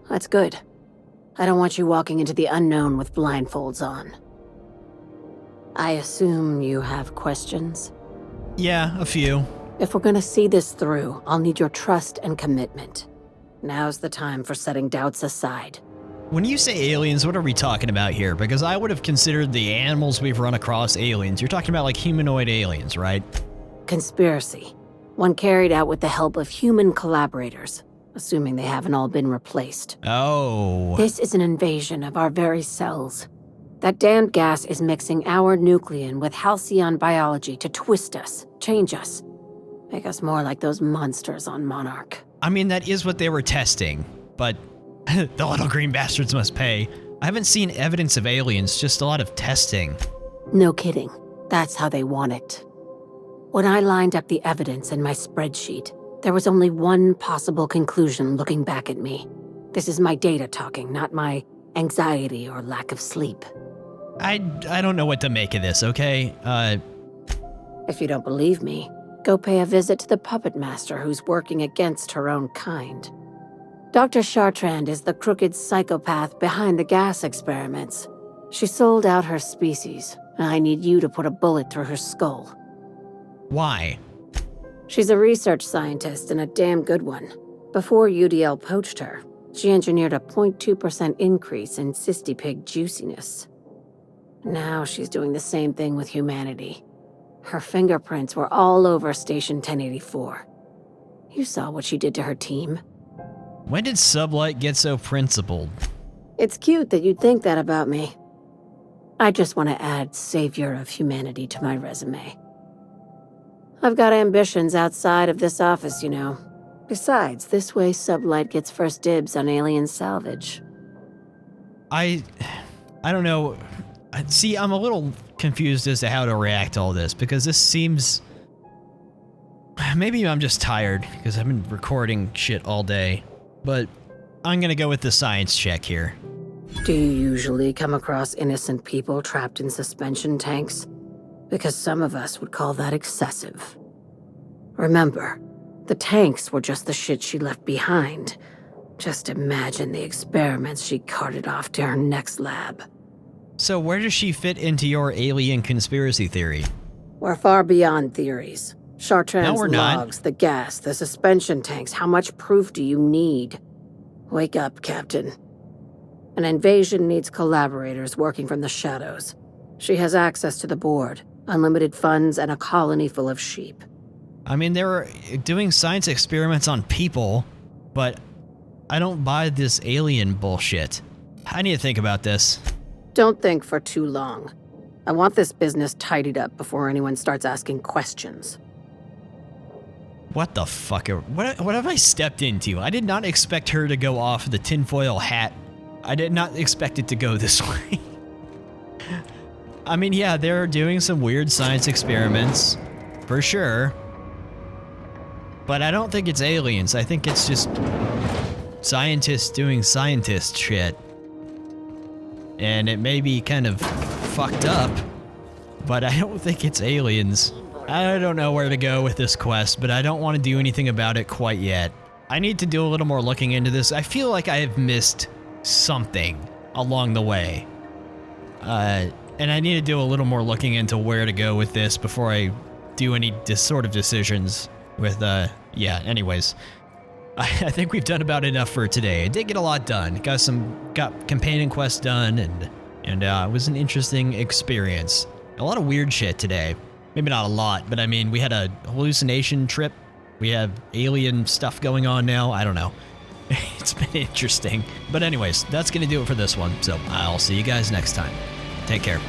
That's good. I don't want you walking into the unknown with blindfolds on. I assume you have questions? Yeah, a few. If we're gonna see this through, I'll need your trust and commitment. Now's the time for setting doubts aside. When you say aliens, what are we talking about here? Because I would have considered the animals we've run across aliens. You're talking about like humanoid aliens, right? Conspiracy. One carried out with the help of human collaborators, assuming they haven't all been replaced. Oh. This is an invasion of our very cells. That damned gas is mixing our nucleon with halcyon biology to twist us, change us, make us more like those monsters on Monarch. I mean, that is what they were testing, but the little green bastards must pay. I haven't seen evidence of aliens, just a lot of testing. No kidding. That's how they want it. When I lined up the evidence in my spreadsheet, there was only one possible conclusion looking back at me. This is my data talking, not my anxiety or lack of sleep. I don't know what to make of this, okay? If you don't believe me, go pay a visit to the puppet master who's working against her own kind. Dr. Chartrand is the crooked psychopath behind the gas experiments. She sold out her species, and I need you to put a bullet through her skull. Why? She's a research scientist and a damn good one. Before UDL poached her, she engineered a 0.2% increase in cystipig juiciness. Now she's doing the same thing with humanity. Her fingerprints were all over Station 1084. You saw what she did to her team. When did SubLight get so principled? It's cute that you'd think that about me. I just want to add savior of humanity to my resume. I've got ambitions outside of this office, you know. Besides, this way SubLight gets first dibs on alien salvage. I don't know. See, I'm a little confused as to how to react to all this, because this seems... Maybe I'm just tired, because I've been recording shit all day. But I'm gonna go with the science check here. Do you usually come across innocent people trapped in suspension tanks? Because some of us would call that excessive. Remember, the tanks were just the shit she left behind. Just imagine the experiments she carted off to her next lab. So where does she fit into your alien conspiracy theory? We're far beyond theories. Chartrand's No, we're not. logs, the gas, the suspension tanks. How much proof do you need? Wake up, Captain. An invasion needs collaborators working from the shadows. She has access to the board, unlimited funds, and a colony full of sheep. I mean, they were doing science experiments on people, but I don't buy this alien bullshit. I need to think about this. Don't think for too long. I want this business tidied up before anyone starts asking questions. What the fuck? What have I stepped into? I did not expect her to go off the tinfoil hat. I did not expect it to go this way. I mean, yeah, they're doing some weird science experiments, for sure. But I don't think it's aliens. I think it's just scientists doing scientist shit. And it may be kind of fucked up, but I don't think it's aliens. I don't know where to go with this quest, but I don't want to do anything about it quite yet. I need to do a little more looking into this. I feel like I have missed something along the way. And I need to do a little more looking into where to go with this before I do any sort of decisions with, yeah, anyways. I think we've done about enough for today. I did get a lot done. Got companion quests done, and it was an interesting experience. A lot of weird shit today. Maybe not a lot, but I mean, we had a hallucination trip. We have alien stuff going on now. I don't know. It's been interesting. But anyways, that's gonna do it for this one. So I'll see you guys next time. Take care.